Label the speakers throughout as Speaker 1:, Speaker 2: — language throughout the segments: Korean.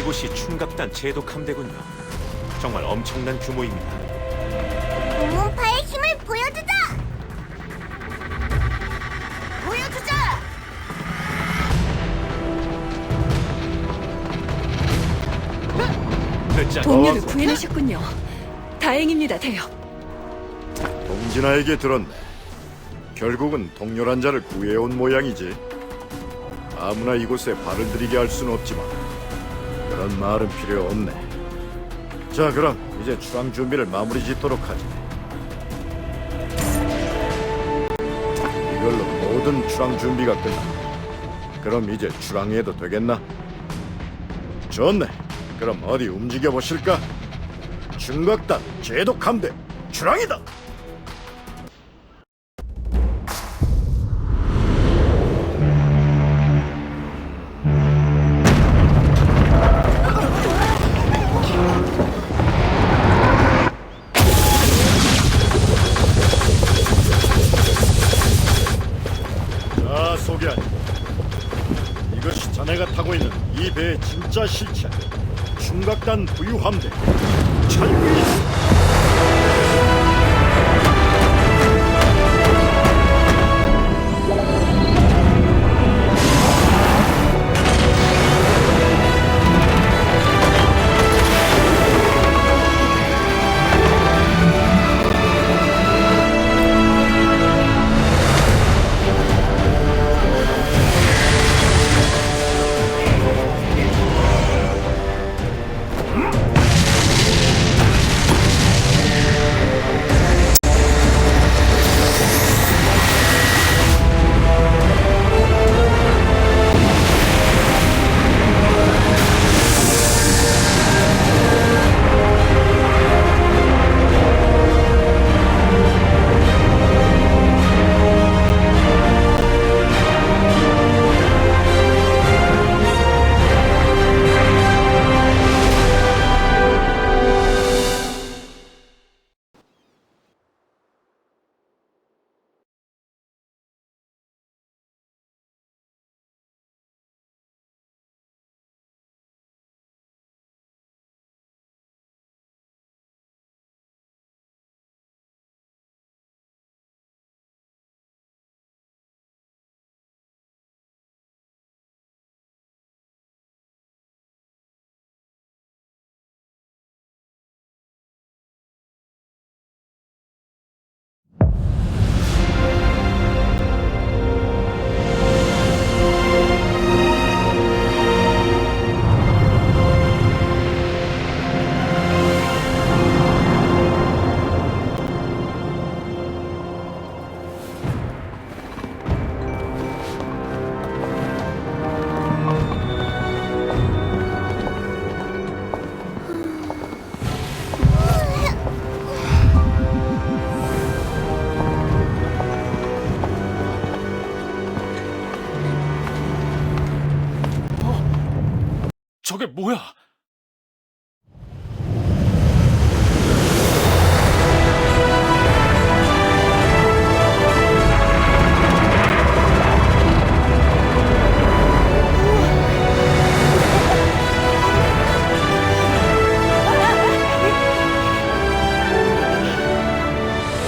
Speaker 1: 이곳이 충각단 제독 함대군요. 정말 엄청난 규모입니다.
Speaker 2: 공문파의 힘을 보여주자! 보여주자!
Speaker 1: 늦지 않
Speaker 3: 동료를 구해내셨군요. 다행입니다, 대여.
Speaker 4: 동진아에게 들었네. 결국은 동료란 자를 구해온 모양이지. 아무나 이곳에 발을 들이게 할 수는 없지만 그런 말은 필요 없네. 자, 그럼 이제 출항 준비를 마무리 짓도록 하지. 이걸로 모든 출항 준비가 끝났다. 그럼 이제 출항해도 되겠나? 좋네. 그럼 어디 움직여 보실까? 충각단 제독 함대 출항이다. 자, 소개하니. 이것이 자네가 타고 있는 이 배의 진짜 실체. 충각단 부유함대 찬규이다.
Speaker 1: 저게 뭐야?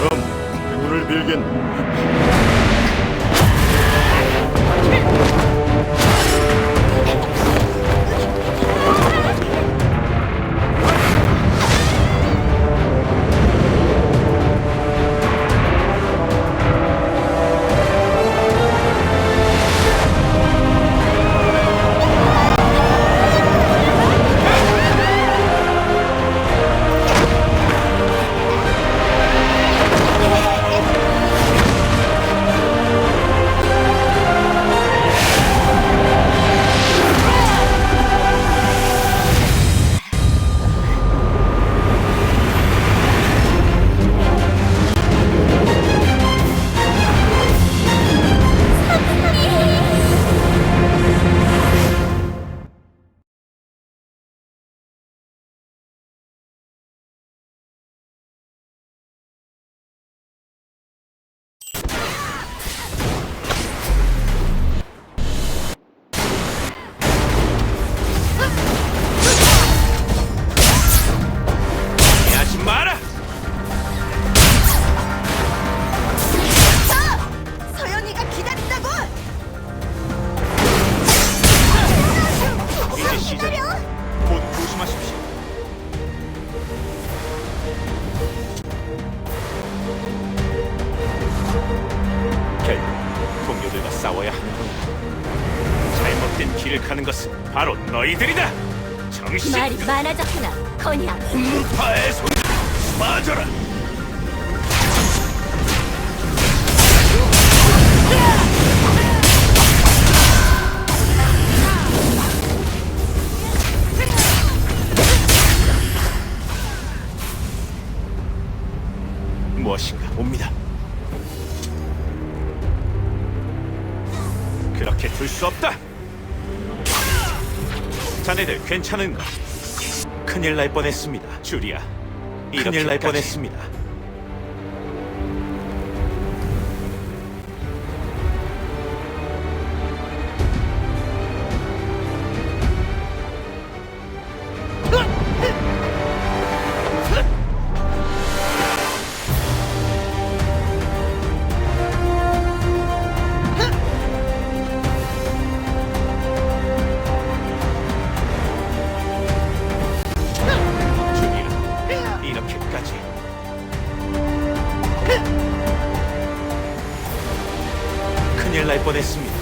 Speaker 4: 그럼 행운을 빌겠네.
Speaker 1: 길을 가는 것은 바로 너희들이다. 정신
Speaker 2: 말이 많아졌구나, 건양.
Speaker 1: 파의 손 빠져라. 무엇인가 옵니다. 그렇게 둘 수 없다. 자네들 괜찮은가? 큰일 날 뻔했습니다, 주리야. 큰일 날 뻔했습니다. 주리야, 이렇게까지. 큰일 날 뻔했습니다.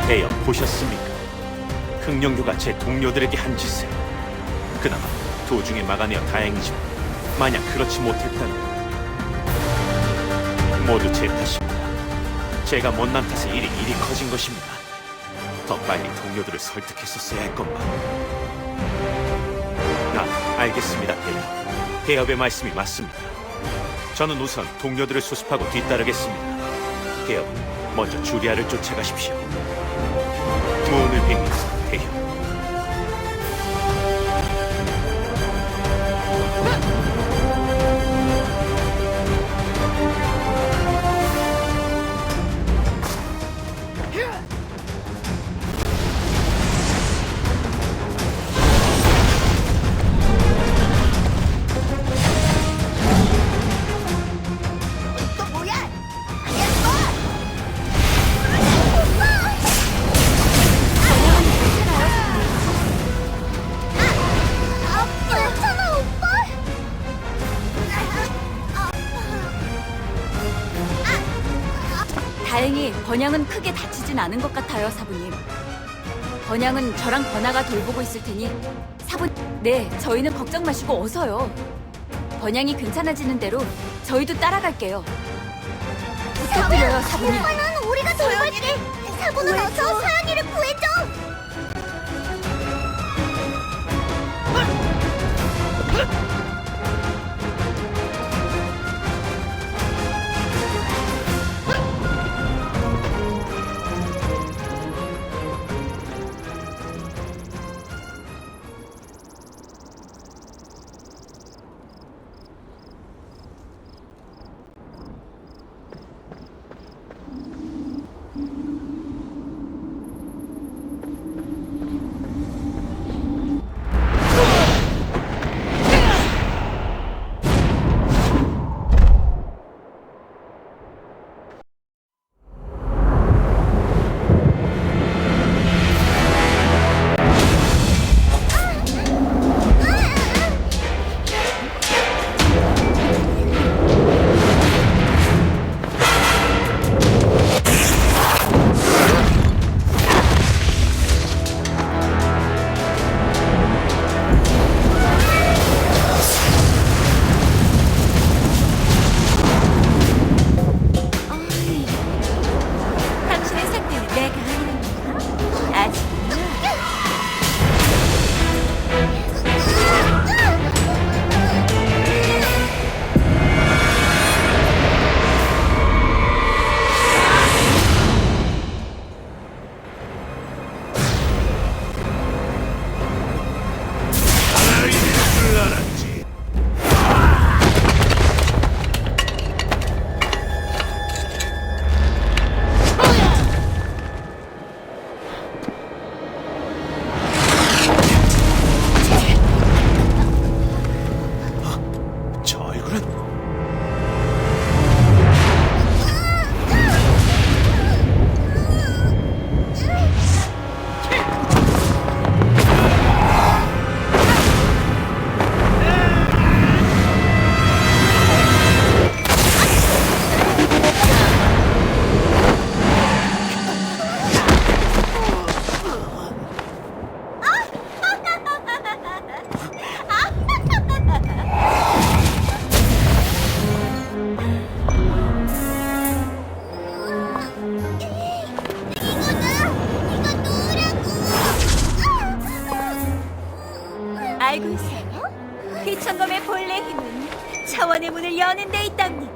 Speaker 1: 대여 보셨습니까? 흑룡교가 제 동료들에게 한 짓을. 그나마 도중에 막아내어 다행이지만 만약 그렇지 못했다면 모두 제 탓입니다. 제가 못난 탓에 일이 커진 것입니다. 더 빨리 동료들을 설득했었어야 할 것만. 알겠습니다, 대여. 대여의 말씀이 맞습니다. 저는 우선 동료들을 수습하고 뒤따르겠습니다. 대여는 먼저 주리아를 쫓아가십시오. 모험을 뵙니다, 대여.
Speaker 2: 또 뭐야? 알겠어! 괜찮아, 오빠?
Speaker 3: 다행히 번양은 크게 다치진 않은 것 같아요, 사부님. 번양은 저랑 번화가 돌보고 있을 테니 네, 저희는 걱정 마시고 어서요. 번양이 괜찮아지는 대로 저희도 따라갈게요. 부탁드려요, 사부님.
Speaker 2: 오빠는 우리가 돌볼게. 사부는 어서 서연이를 구해줘.
Speaker 3: 알고 있어요? 귀천검의 본래 힘은 차원의 문을 여는 데 있답니다.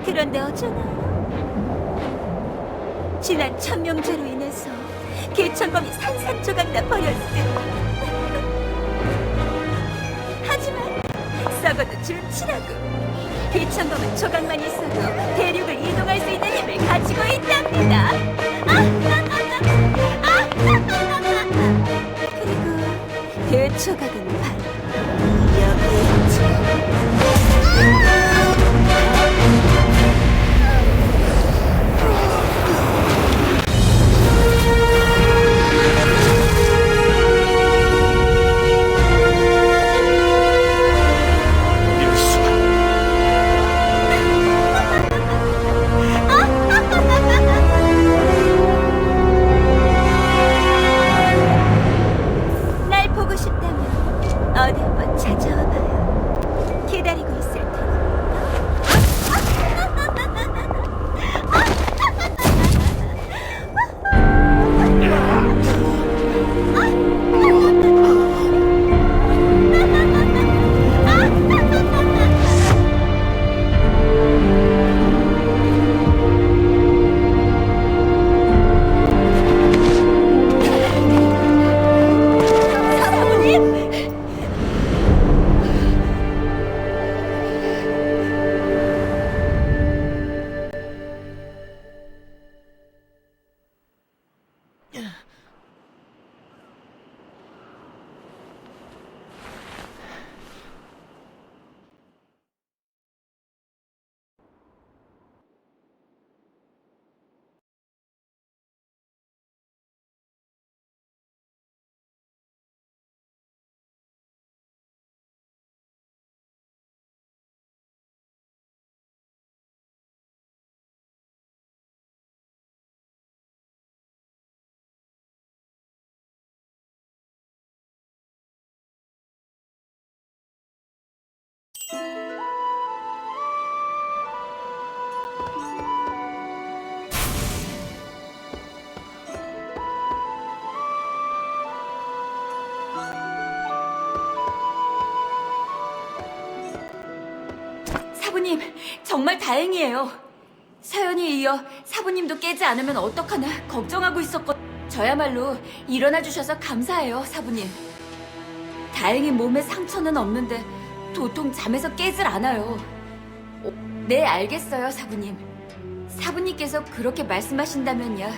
Speaker 3: 그런데 어쩌나요? 지난 천명제로 인해서 귀천검이 산산조각 나 버렸으니 하지만 썩어도 줄치라고 귀천검은 조각만 있어도 대륙을 이동할 수 있는 힘을 가지고 있답니다. 그리고 그 조각은 바로 여기 있죠.
Speaker 1: 이럴 수가.
Speaker 3: 날 보고 싶다면 어디 한번 찾아와 봐요. 기다리고 있을 테니. 사부님! 사부님, 정말 다행이에요. 서연이 이어 사부님도 깨지 않으면 어떡하나 걱정하고 있었거든요. 저야말로 일어나 주셔서 감사해요, 사부님. 다행히 몸에 상처는 없는데 도통 잠에서 깨질 않아요. 네, 알겠어요, 사부님. 사부님께서 그렇게 말씀하신다면야.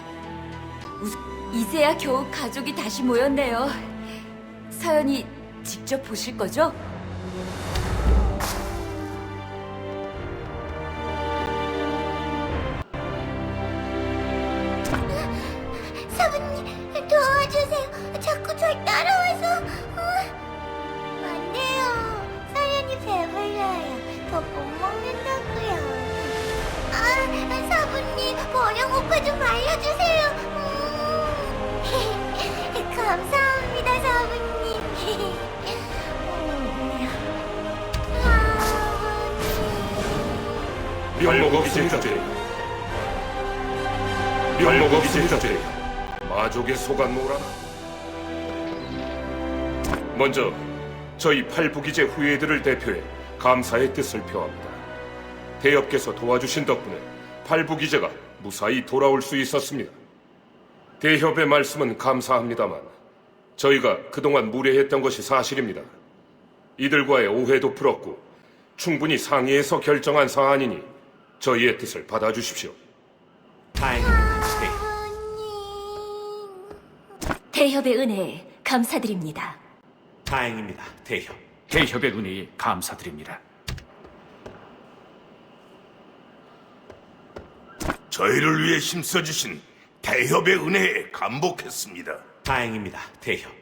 Speaker 3: 이제야 겨우 가족이 다시 모였네요. 서연이 직접 보실 거죠?
Speaker 2: 사부님, 도와주세요. 자꾸 절 따라와서. 안 돼요. 사연이 배불러요. 더 못 먹는다고요. 사부님, 버려고파 좀 말려주세요. 감사합니다, 사부님.
Speaker 5: 멸목업이 제주제 멸목업이 제주제 마족의 소관노라. 먼저 저희 팔부기제 후예들을 대표해 감사의 뜻을 표합니다. 대엽께서 도와주신 덕분에 팔부기제가 무사히 돌아올 수 있었습니다. 대협의 말씀은 감사합니다만 저희가 그동안 무례했던 것이 사실입니다. 이들과의 오해도 풀었고 충분히 상의해서 결정한 사안이니 저희의 뜻을 받아주십시오.
Speaker 1: 다행입니다, 대협.
Speaker 3: 대협의 은혜에 감사드립니다.
Speaker 1: 다행입니다, 대협.
Speaker 6: 대협의 은혜에 감사드립니다.
Speaker 7: 저희를 위해 힘써주신 대협의 은혜에 감복했습니다.
Speaker 1: 다행입니다, 대협.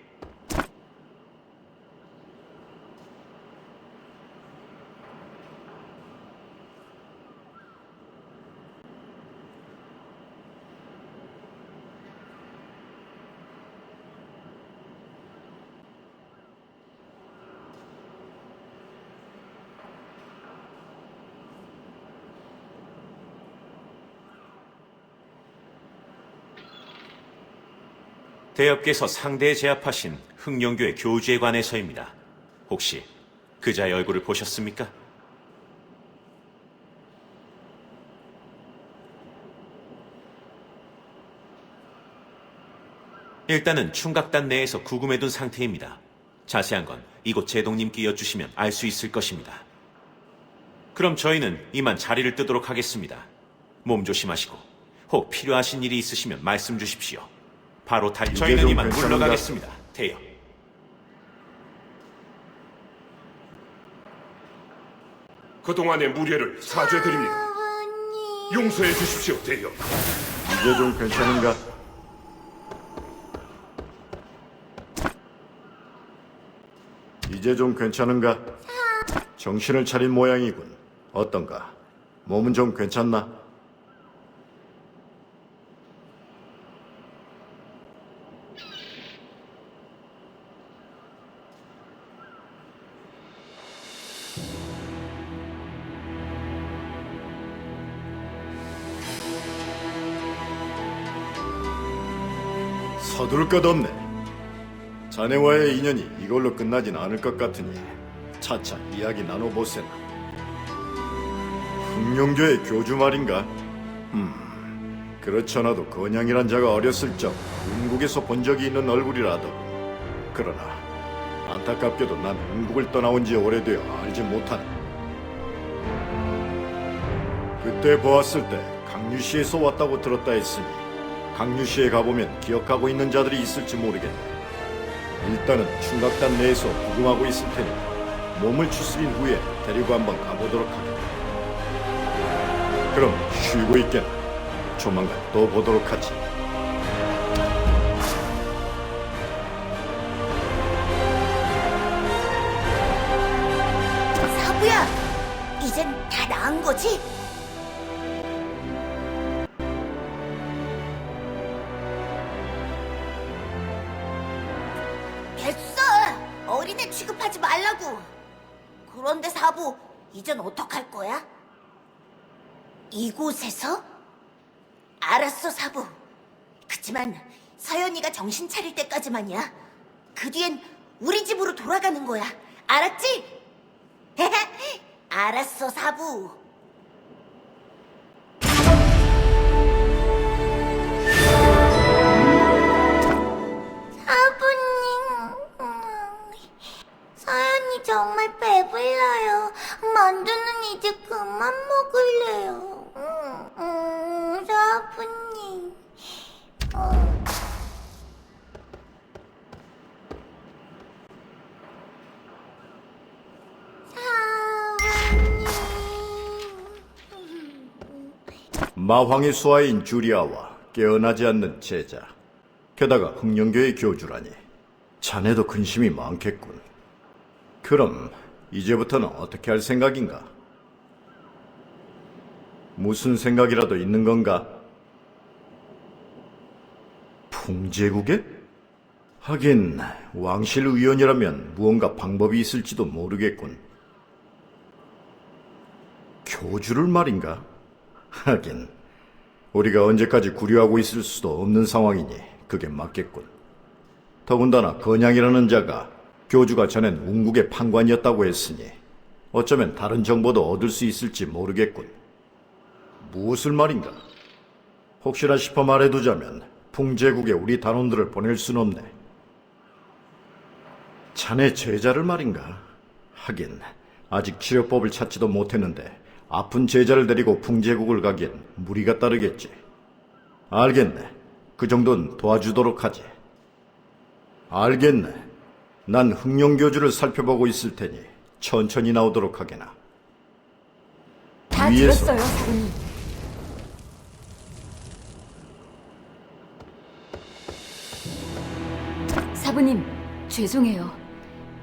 Speaker 1: 대엽께서 상대에 제압하신 흑룡교의 교주에 관해서입니다. 혹시 그자의 얼굴을 보셨습니까? 일단은 충각단 내에서 구금해둔 상태입니다. 자세한 건 이곳 제동님께 여쭈시면 알 수 있을 것입니다. 그럼 저희는 이만 자리를 뜨도록 하겠습니다. 몸 조심하시고 혹 필요하신 일이 있으시면 말씀 주십시오. 바로 저희는
Speaker 4: 좀
Speaker 1: 이만
Speaker 4: 괜찮은가?
Speaker 1: 물러가겠습니다. 대여.
Speaker 5: 그동안의 무례를 사죄드립니다.
Speaker 2: 사부님.
Speaker 5: 용서해 주십시오, 대여.
Speaker 4: 이제 좀 괜찮은가? 이제 좀 괜찮은가? 정신을 차린 모양이군. 어떤가? 몸은 좀 괜찮나? 서둘 것 없네. 자네와의 인연이 이걸로 끝나진 않을 것 같으니 차차 이야기 나눠보세나. 흑룡교의 교주 말인가? 그렇잖아도 건양이란 자가 어렸을 적 운국에서 본 적이 있는 얼굴이라더군. 그러나 안타깝게도 난 운국을 떠나온 지 오래되어 알지 못하네. 그때 보았을 때 강유시에서 왔다고 들었다 했으니 강유시에 가보면 기억하고 있는 자들이 있을지 모르겠네. 일단은 충각단 내에서 구금하고 있을 테니 몸을 추스린 후에 데리고 한번 가보도록 하겠다. 그럼 쉬고 있겠나. 조만간 또 보도록 하지.
Speaker 2: 사부야, 이젠 다 나은 거지? 됐어! 어린애 취급하지 말라고! 그런데 사부, 이젠 어떡할 거야? 이곳에서? 알았어, 사부. 그치만 서연이가 정신 차릴 때까지만이야. 그 뒤엔 우리 집으로 돌아가는 거야. 알았지? 알았어, 사부. 사부님, 서연이 정말 배불러요. 만두는 이제 그만 먹을래요. 사부님.
Speaker 4: 마황의 수하인 주리아와 깨어나지 않는 제자, 게다가 흑룡교의 교주라니 자네도 근심이 많겠군. 그럼 이제부터는 어떻게 할 생각인가? 무슨 생각이라도 있는 건가? 풍제국에? 하긴 왕실 의원이라면 무언가 방법이 있을지도 모르겠군. 교주를 말인가? 하긴 우리가 언제까지 구려하고 있을 수도 없는 상황이니 그게 맞겠군. 더군다나 건양이라는 자가 교주가 전엔 운국의 판관이었다고 했으니 어쩌면 다른 정보도 얻을 수 있을지 모르겠군. 무엇을 말인가? 혹시나 싶어 말해두자면 풍제국에 우리 단원들을 보낼 순 없네. 자네 제자를 말인가? 하긴 아직 치료법을 찾지도 못했는데 아픈 제자를 데리고 풍제국을 가기엔 무리가 따르겠지. 알겠네. 그 정도는 도와주도록 하지. 알겠네. 난 흑룡교주를 살펴보고 있을 테니 천천히 나오도록 하게나.
Speaker 3: 다
Speaker 4: 위에서.
Speaker 3: 들었어요, 사부님. 사부님, 죄송해요.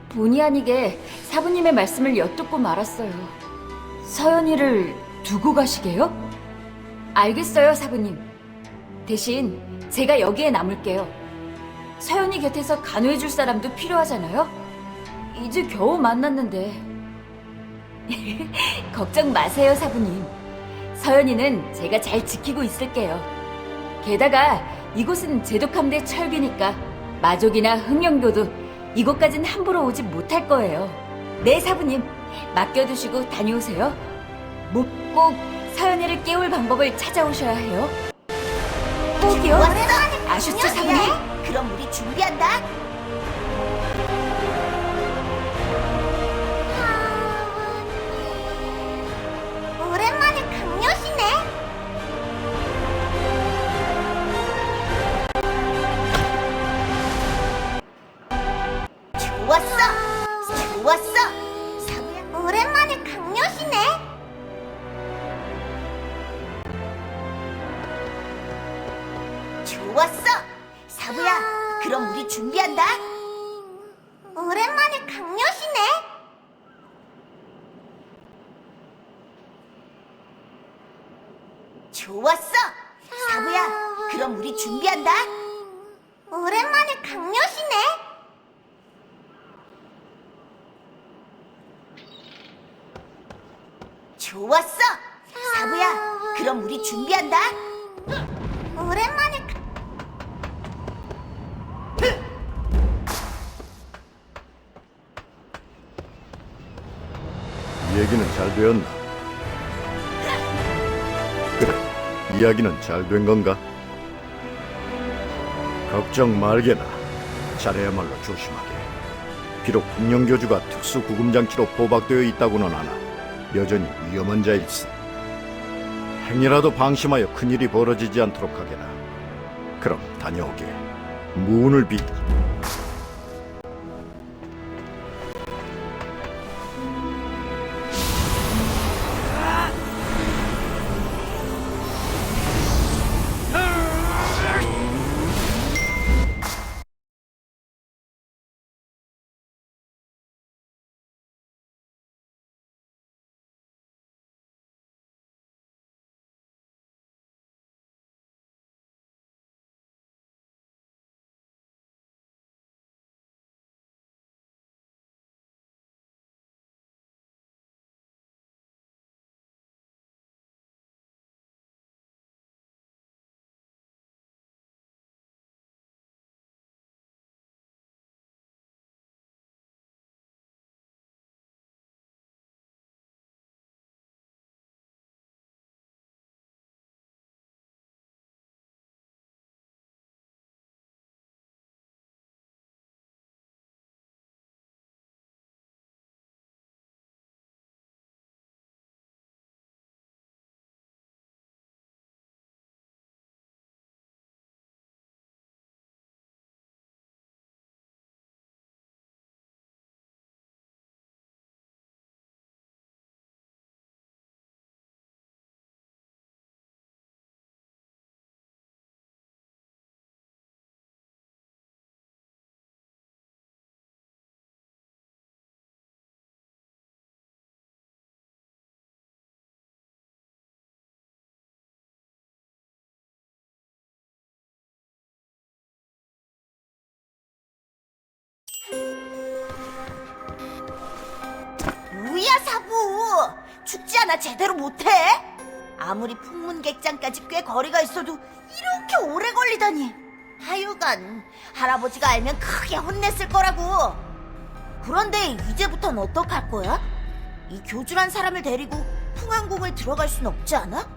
Speaker 3: 본의 아니게 사부님의 말씀을 엿듣고 말았어요. 서연이를 두고 가시게요? 알겠어요, 사부님. 대신 제가 여기에 남을게요. 서연이 곁에서 간호해줄 사람도 필요하잖아요? 이제 겨우 만났는데. 걱정 마세요, 사부님. 서연이는 제가 잘 지키고 있을게요. 게다가 이곳은 제독함대 철기니까 마족이나 흑룡교도 이곳까진 함부로 오지 못할 거예요. 네, 사부님. 맡겨두시고 다녀오세요. 꼭 서연이를 깨울 방법을 찾아오셔야 해요. 꼭이요? 아셨죠, 사부님?
Speaker 2: 그럼 우리 준비한다. 오랜만에 강요시네. 좋았어, 좋았어. 사부야, 오랜만에 강요시네. 좋았어, 사부야. 그럼 우리 준비한다. 오랜만에 강요시네. 좋았어, 사부야. 그럼 우리 준비한다. 오랜만에 강요시네. 좋았어, 사부야. 그럼 우리 준비한다. 오랜만에
Speaker 4: 얘기는 잘 되었나? 그래, 이야기는 잘 된 건가? 걱정 말게나. 잘해야말로 조심하게. 비록 흑룡교주가 특수 구금장치로 포박되어 있다고는 하나 여전히 위험한 자일세. 행여라도 방심하여 큰일이 벌어지지 않도록 하게나. 그럼 다녀오게. 무운을 빌.
Speaker 2: 뭐야, 사부? 죽지 않아 제대로 못해? 아무리 풍문객장까지 꽤 거리가 있어도 이렇게 오래 걸리다니. 하여간 할아버지가 알면 크게 혼냈을 거라고. 그런데 이제부턴 어떡할 거야? 이 교주란 사람을 데리고 풍안궁을 들어갈 순 없지 않아?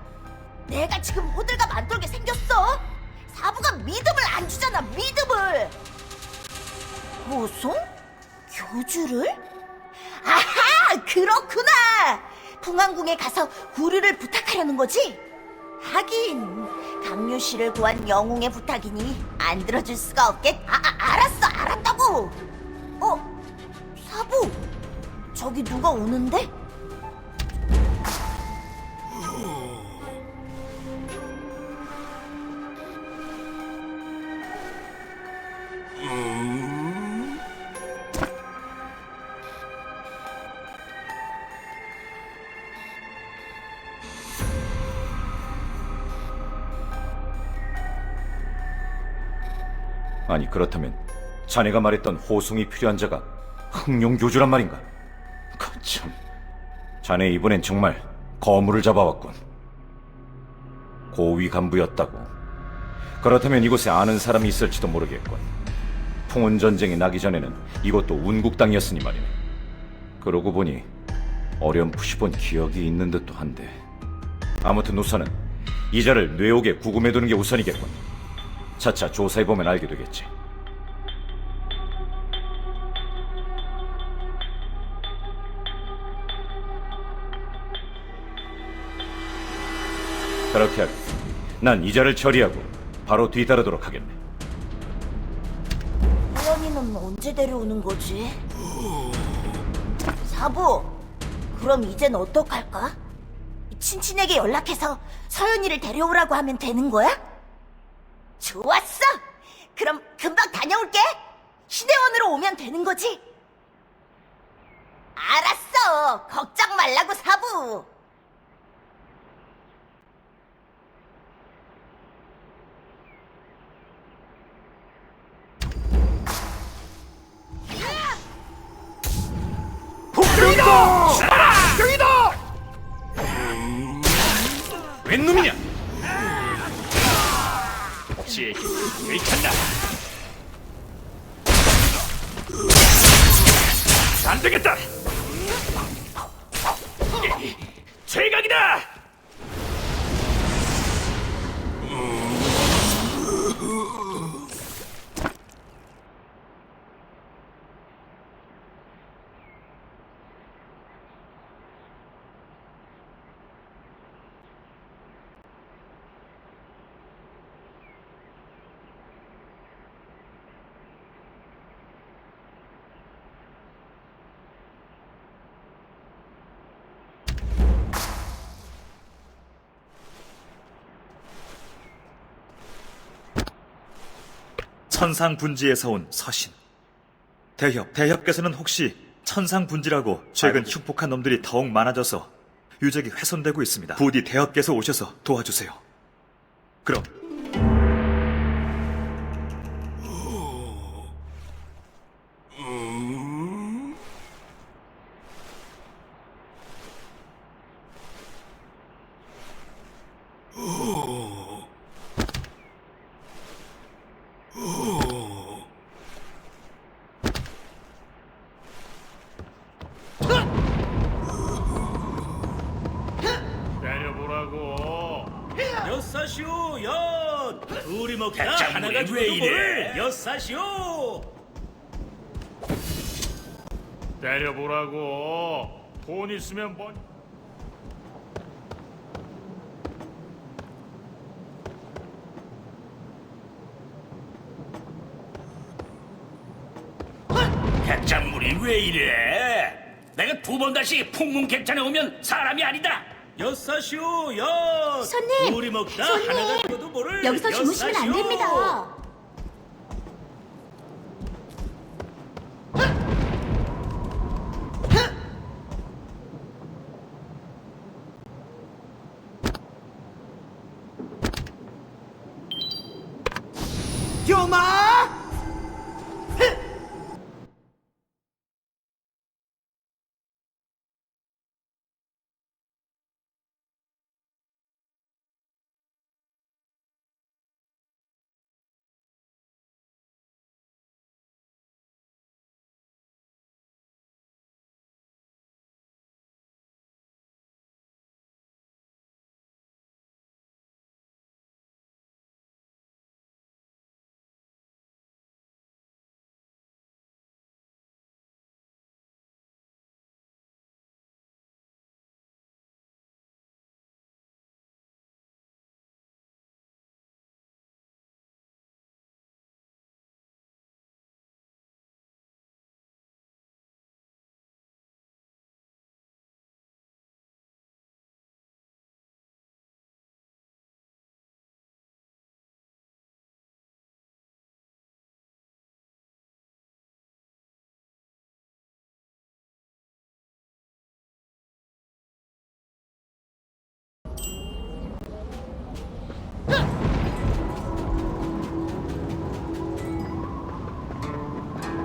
Speaker 2: 내가 지금 호들갑 안 떨게 생겼어. 사부가 믿음을 안 주잖아, 믿음을. 호송? 교주를? 아하! 그렇구나! 풍안궁에 가서 구류를 부탁하려는 거지? 하긴 강류 씨를 구한 영웅의 부탁이니 안 들어줄 수가 없겠... 알았어, 알았다고! 사부! 저기 누가 오는데?
Speaker 8: 아니 그렇다면 자네가 말했던 호송이 필요한 자가 흑룡교주란 말인가? 거참, 자네 이번엔 정말 거물을 잡아왔군. 고위 간부였다고. 그렇다면 이곳에 아는 사람이 있을지도 모르겠군. 풍운 전쟁이 나기 전에는 이것도 운국 땅이었으니 말이네. 그러고 보니 어렴풋이 본 기억이 있는 듯도 한데. 아무튼 우선은 이자를 뇌옥에 구금해두는 게 우선이겠군. 차차 조사해보면 알게 되겠지. 그렇게 하게. 난 이자를 처리하고 바로 뒤따르도록 하겠네.
Speaker 2: 호연이는 언제 데려오는 거지? 사부, 그럼 이젠 어떡할까? 친친에게 연락해서 서연이를 데려오라고 하면 되는 거야? 좋았어! 그럼 금방 다녀올게! 시대원으로 오면 되는 거지? 알았어! 걱정 말라고, 사부!
Speaker 6: 웬 놈이냐? 지혜힘 의찬다. 안 되겠다. 최강이다.
Speaker 9: 천상분지에서 온 서신. 대협께서는 혹시 천상분지라고 최근 흉폭한 놈들이 더욱 많아져서 유적이 훼손되고 있습니다. 부디 대협께서 오셔서 도와주세요. 그럼.
Speaker 10: 여사시오 엿 둘이 먹다 하나가 죽어도 모를 여사시오.
Speaker 6: 때려보라고. 돈 있으면 뭐.
Speaker 10: 객잔물이 왜 이래? 내가 두 번 다시 풍문 객잔에 오면 사람이 아니다. 여사시오 엿
Speaker 2: 손님!
Speaker 10: 둘이 먹다
Speaker 2: 손님!
Speaker 10: 하나가 죽어도 모를
Speaker 2: 여기서 주무시면 안
Speaker 10: 여사시오.
Speaker 2: 됩니다.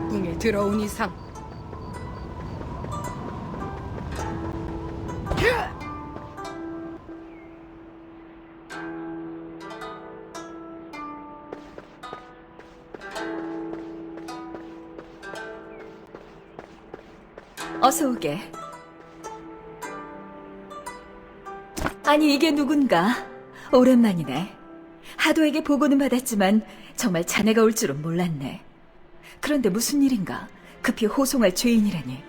Speaker 11: 궁에 들어온 이상
Speaker 3: 어서 오게. 아니, 이게 누군가? 오랜만이네. 하도에게 보고는 받았지만 정말 자네가 올 줄은 몰랐네. 그런데 무슨 일인가? 급히 호송할 죄인이라니.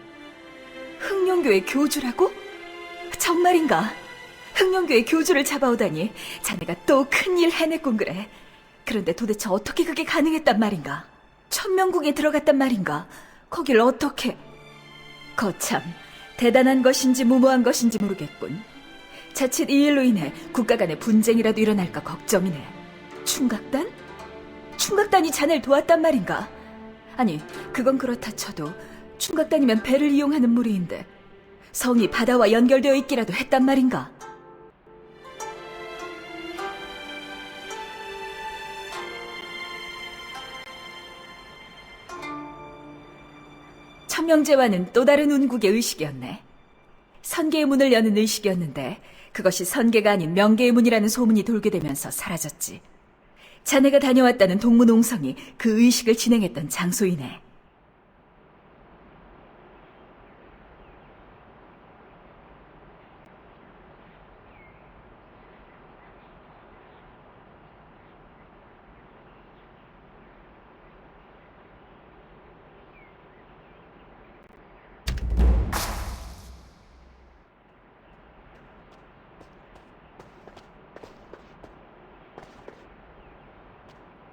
Speaker 3: 흑룡교의 교주라고? 정말인가? 흑룡교의 교주를 잡아오다니. 자네가 또 큰일 해냈군 그래. 그런데 도대체 어떻게 그게 가능했단 말인가? 천명궁에 들어갔단 말인가? 거길 어떻게... 거참, 대단한 것인지 무모한 것인지 모르겠군. 자칫 이 일로 인해 국가 간의 분쟁이라도 일어날까 걱정이네. 충각단? 충각단이 자네를 도왔단 말인가? 아니, 그건 그렇다 쳐도 충각단이면 배를 이용하는 무리인데 성이 바다와 연결되어 있기라도 했단 말인가? 천명제와는 또 다른 운국의 의식이었네. 선계의 문을 여는 의식이었는데 그것이 선계가 아닌 명계의 문이라는 소문이 돌게 되면서 사라졌지. 자네가 다녀왔다는 동문옹성이 그 의식을 진행했던 장소이네.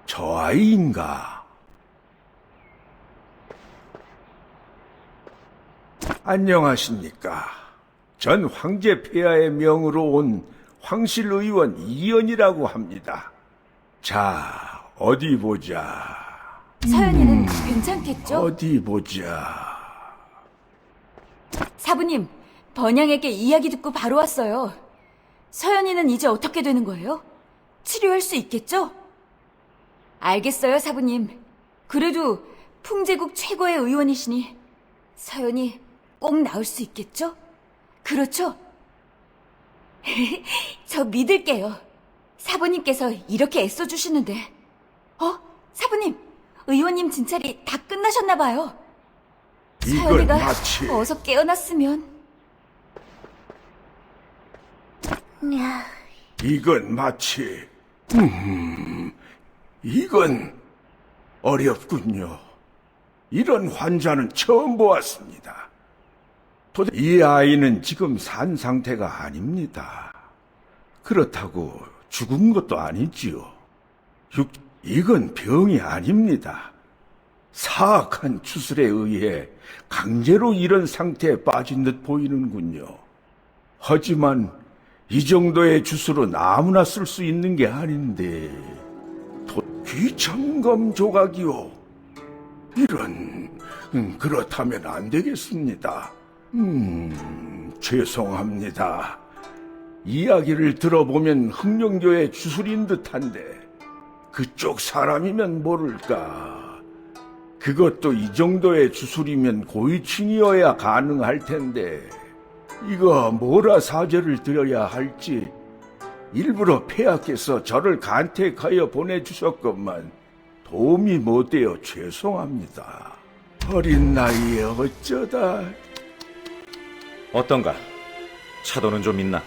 Speaker 7: 저 아이인가? 안녕하십니까. 전 황제 폐하의 명으로 온 황실 의원 이연이라고 합니다. 자, 어디 보자.
Speaker 3: 서연이는 괜찮겠죠?
Speaker 7: 어디 보자.
Speaker 3: 사부님, 번양에게 이야기 듣고 바로 왔어요. 서연이는 이제 어떻게 되는 거예요? 치료할 수 있겠죠? 알겠어요, 사부님. 그래도 풍제국 최고의 의원이시니 서연이 꼭 나올 수 있겠죠? 그렇죠? 저 믿을게요. 사부님께서 이렇게 애써주시는데. 사부님, 의원님 진찰이 다 끝나셨나 봐요.
Speaker 7: 이건
Speaker 3: 서연이가
Speaker 7: 마치
Speaker 3: 어서 깨어났으면.
Speaker 7: 이건 마치 이건 어렵군요. 이런 환자는 처음 보았습니다. 도대체 이 아이는 지금 산 상태가 아닙니다. 그렇다고 죽은 것도 아니지요. 이건 병이 아닙니다. 사악한 주술에 의해 강제로 이런 상태에 빠진 듯 보이는군요. 하지만 이 정도의 주술은 아무나 쓸 수 있는 게 아닌데 귀천검 조각이요. 이런 그렇다면 안 되겠습니다. 죄송합니다. 이야기를 들어보면 흑룡교의 주술인 듯한데 그쪽 사람이면 모를까. 그것도 이 정도의 주술이면 고위층이어야 가능할 텐데 이거 뭐라 사죄를 드려야 할지 일부러 폐하께서 저를 간택하여 보내주셨건만 도움이 못되어 죄송합니다. 어린 나이에 어쩌다...
Speaker 8: 어떤가? 차도는 좀 있나?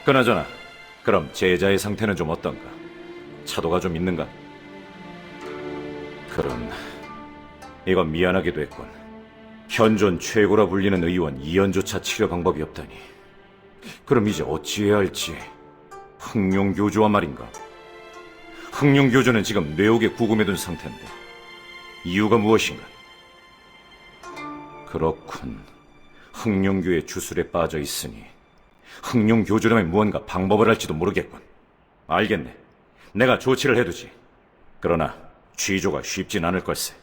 Speaker 8: 그나저나 그럼 제자의 상태는 좀 어떤가? 차도가 좀 있는가? 그럼 이건 미안하기도 했군. 현존 최고라 불리는 의원 이연조차 치료 방법이 없다니. 그럼 이제 어찌해야 할지. 흑룡교주와 말인가? 흑룡교주는 지금 뇌옥에 구금해둔 상태인데 이유가 무엇인가? 그렇군. 흑룡교의 주술에 빠져 있으니 흑룡교주라면 무언가 방법을 할지도 모르겠군. 알겠네. 내가 조치를 해두지. 그러나 취조가 쉽진 않을 걸세.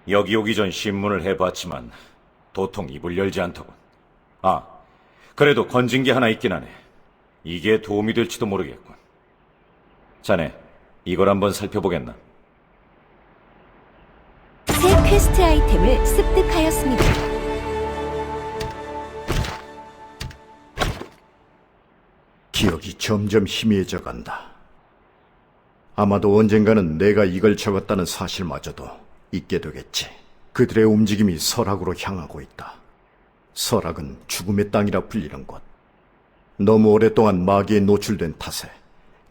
Speaker 8: 여기 오기 전 신문을 해봤지만 도통 입을 열지 않더군. 아, 그래도 건진 게 하나 있긴 하네. 이게 도움이 될지도 모르겠군. 자네, 이걸 한번 살펴보겠나?
Speaker 12: 새 퀘스트 아이템을 습득하였습니다.
Speaker 4: 기억이 점점 희미해져 간다. 아마도 언젠가는 내가 이걸 적었다는 사실마저도 잊게 되겠지. 그들의 움직임이 설악으로 향하고 있다. 설악은 죽음의 땅이라 불리는 곳. 너무 오랫동안 마귀에 노출된 탓에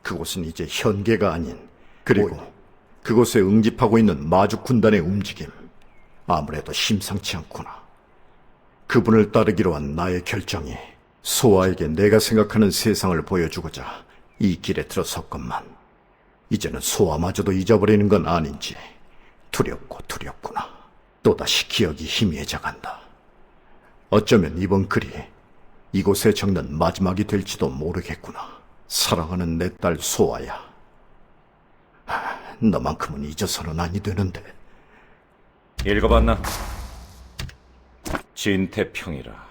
Speaker 4: 그곳은 이제 현계가 아닌, 그리고 그곳에 응집하고 있는 마주 군단의 움직임, 아무래도 심상치 않구나. 그분을 따르기로 한 나의 결정이 소아에게 내가 생각하는 세상을 보여주고자 이 길에 들어섰건만 이제는 소아마저도 잊어버리는 건 아닌지 두렵고 두렵구나. 또다시 기억이 희미해져 간다. 어쩌면 이번 글이 이곳에 적는 마지막이 될지도 모르겠구나. 사랑하는 내 딸 소아야. 너만큼은 잊어서는 아니 되는데.
Speaker 8: 읽어봤나? 진태평이라.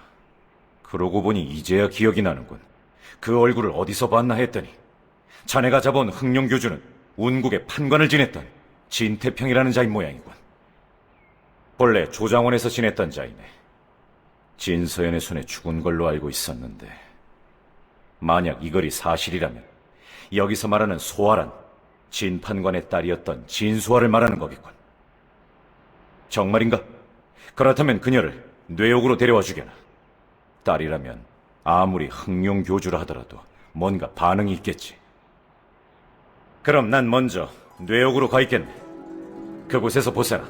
Speaker 8: 그러고 보니 이제야 기억이 나는군. 그 얼굴을 어디서 봤나 했더니 자네가 잡아온 흑룡교주는 운국의 판관을 지냈던 진태평이라는 자인 모양이군. 본래 조장원에서 지냈던 자이네. 진서연의 손에 죽은 걸로 알고 있었는데 만약 이 글이 사실이라면 여기서 말하는 소아란 진판관의 딸이었던 진소아를 말하는 거겠군. 정말인가? 그렇다면 그녀를 뇌옥으로 데려와 주게나. 딸이라면 아무리 흑룡교주라 하더라도 뭔가 반응이 있겠지. 그럼 난 먼저 뇌옥으로 가 있겠네. 그곳에서 보세라.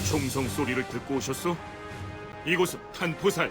Speaker 6: 총성 소리를 듣고 오셨소? 이곳은 탄포살.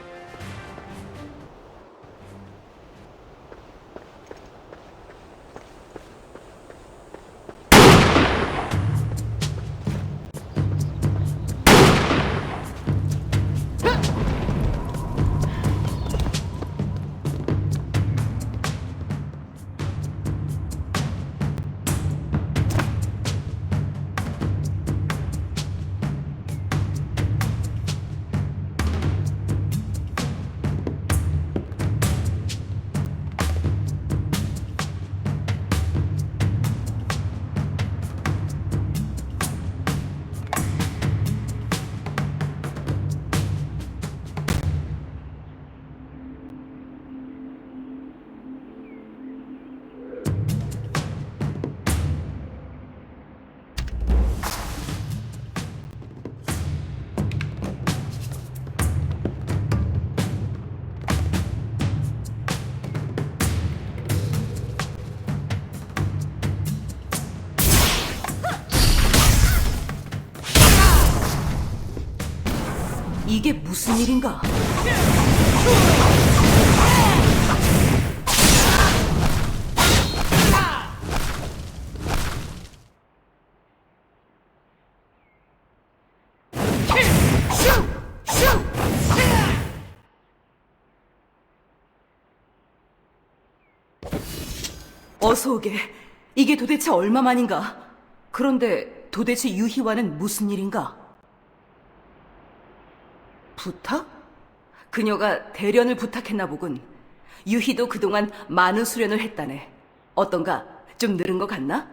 Speaker 11: 이게 무슨 일인가? 어서 오게. 이게 도대체 얼마만인가? 그런데 도대체 유희와는 무슨 일인가? 부탁? 그녀가 대련을 부탁했나 보군. 유희도 그동안 많은 수련을 했다네. 어떤가? 좀 늘은 것 같나?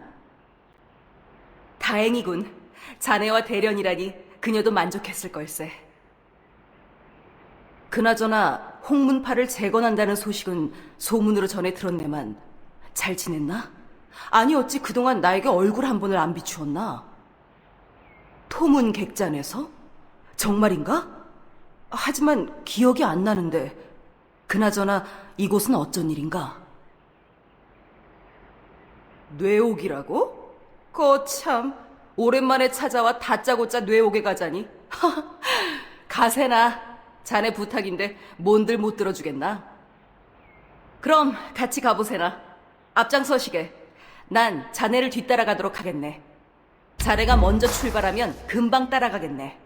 Speaker 11: 다행이군. 자네와 대련이라니 그녀도 만족했을 걸세. 그나저나 홍문파를 재건한다는 소식은 소문으로 전해 들었네만 잘 지냈나? 아니 어찌 그동안 나에게 얼굴 한 번을 안 비추었나? 토문 객잔에서? 정말인가? 하지만 기억이 안 나는데. 그나저나 이곳은 어쩐 일인가? 뇌옥이라고? 거참 오랜만에 찾아와 다짜고짜 뇌옥에 가자니. 가세나. 자네 부탁인데 뭔들 못 들어주겠나? 그럼 같이 가보세나. 앞장서시게. 난 자네를 뒤따라가도록 하겠네. 자네가 먼저 출발하면 금방 따라가겠네.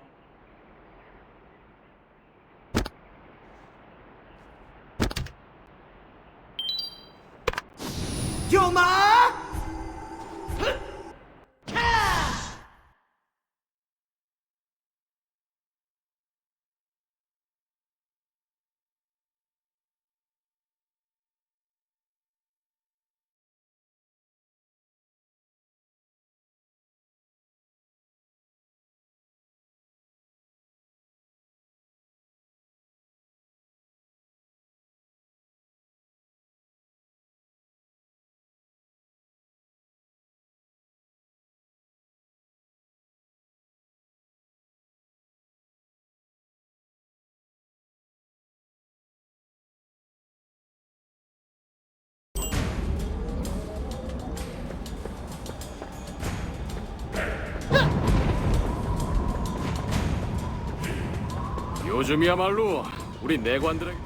Speaker 12: 요즘이야말로 우리 내관들에게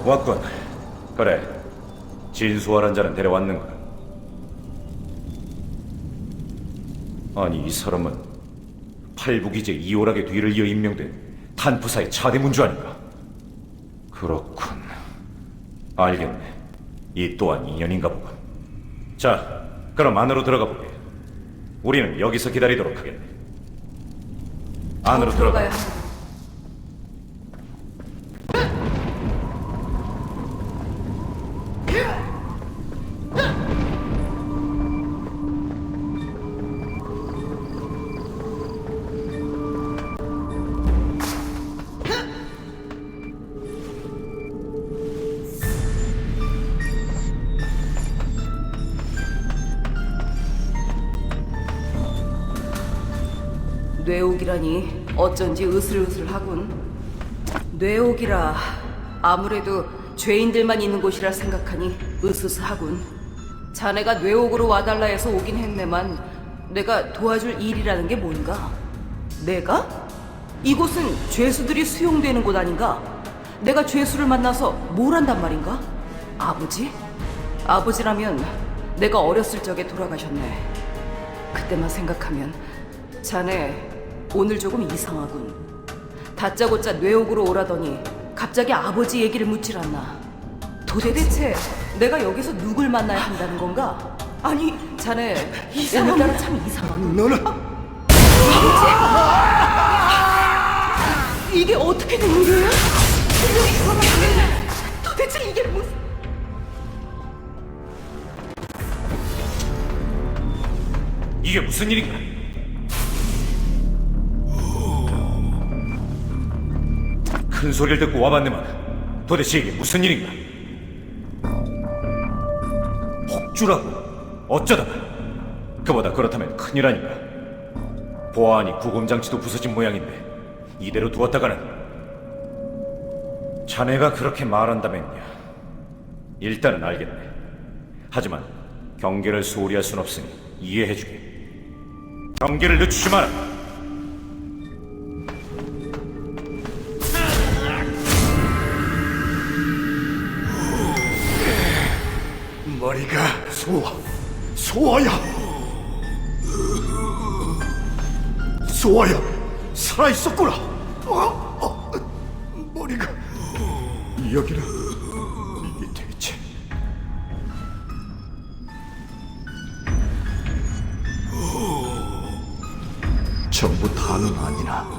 Speaker 8: 왔군. 그래, 진수화란 자는 데려왔는가? 아니, 이 사람은 팔부기제 이오락의 뒤를 이어 임명된 탄푸사의 차대문주 아닌가? 그렇군. 알겠네. 이 또한 인연인가 보군. 자, 그럼 안으로 들어가 보게. 우리는 여기서 기다리도록 하겠네. 안으로 들어가야 해.
Speaker 11: 뇌옥이라니 어쩐지 으슬으슬하군. 뇌옥이라 아무래도 죄인들만 있는 곳이라 생각하니 으스스하군. 자네가 뇌옥으로 와달라 해서 오긴 했네만 내가 도와줄 일이라는 게 뭔가? 내가? 이곳은 죄수들이 수용되는 곳 아닌가? 내가 죄수를 만나서 뭘 한단 말인가? 아버지? 아버지라면 내가 어렸을 적에 돌아가셨네. 그때만 생각하면 자네 오늘 조금 이상하군. 다짜고짜 뇌옥으로 오라더니 갑자기 아버지 얘기를 묻질 않나. 도대체 내가 여기서 누굴 만나야 한다는 건가? 아니 자네 오늘따라 참 이상하군.
Speaker 7: 너는
Speaker 11: 이게 어떻게 된 일이야? 도대체 이게 무슨...
Speaker 8: 이게 무슨 일인가? 큰 소리를 듣고 와봤네만 도대체 이게 무슨 일인가? 폭주라고? 어쩌다가? 그보다 그렇다면 큰일 아닌가? 보아하니 구검장치도 부서진 모양인데 이대로 두었다가는... 자네가 그렇게 말한다면야 일단은 알겠네. 하지만 경계를 소홀히 할 순 없으니 이해해주게. 경계를 늦추지 마라.
Speaker 4: 머리가 소아야. 소아야, 살아있었구나. 머리가 여기는 이게 대체. 전부 다는 아니나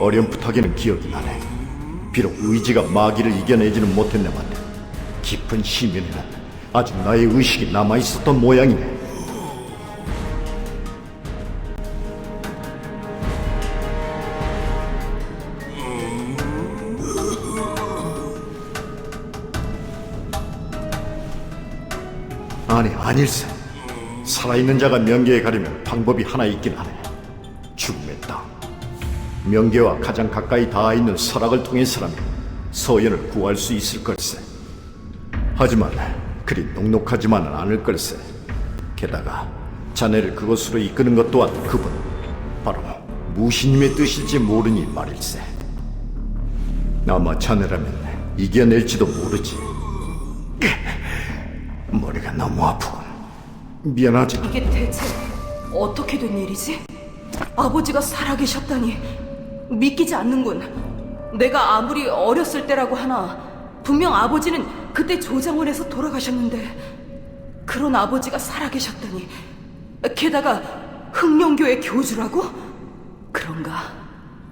Speaker 4: 어렴풋하게는 기억이 나네. 비록 의지가 마귀를 이겨내지는 못했네만 깊은 심연에는 아직 나의 의식이 남아있었던 모양이네. 아닐세. 살아있는 자가 명계에 가려면 방법이 하나 있긴 하네. 죽음의 땅. 명계와 가장 가까이 닿아 있는 설악을 통해서라면 서연을 구할 수 있을 걸세. 하지만 그리 녹록하지만은 않을 걸세. 게다가 자네를 그곳으로 이끄는 것 또한 그분, 바로 무신님의 뜻일지 모르니 말일세. 아마 자네라면 이겨낼지도 모르지. 머리가 너무 아프군. 미안하지만
Speaker 11: 이게 대체 어떻게 된 일이지? 아버지가 살아계셨다니 믿기지 않는군. 내가 아무리 어렸을 때라고 하나 분명 아버지는 그때 조장원에서 돌아가셨는데 그런 아버지가 살아계셨다니. 게다가 흑룡교의 교주라고? 그런가?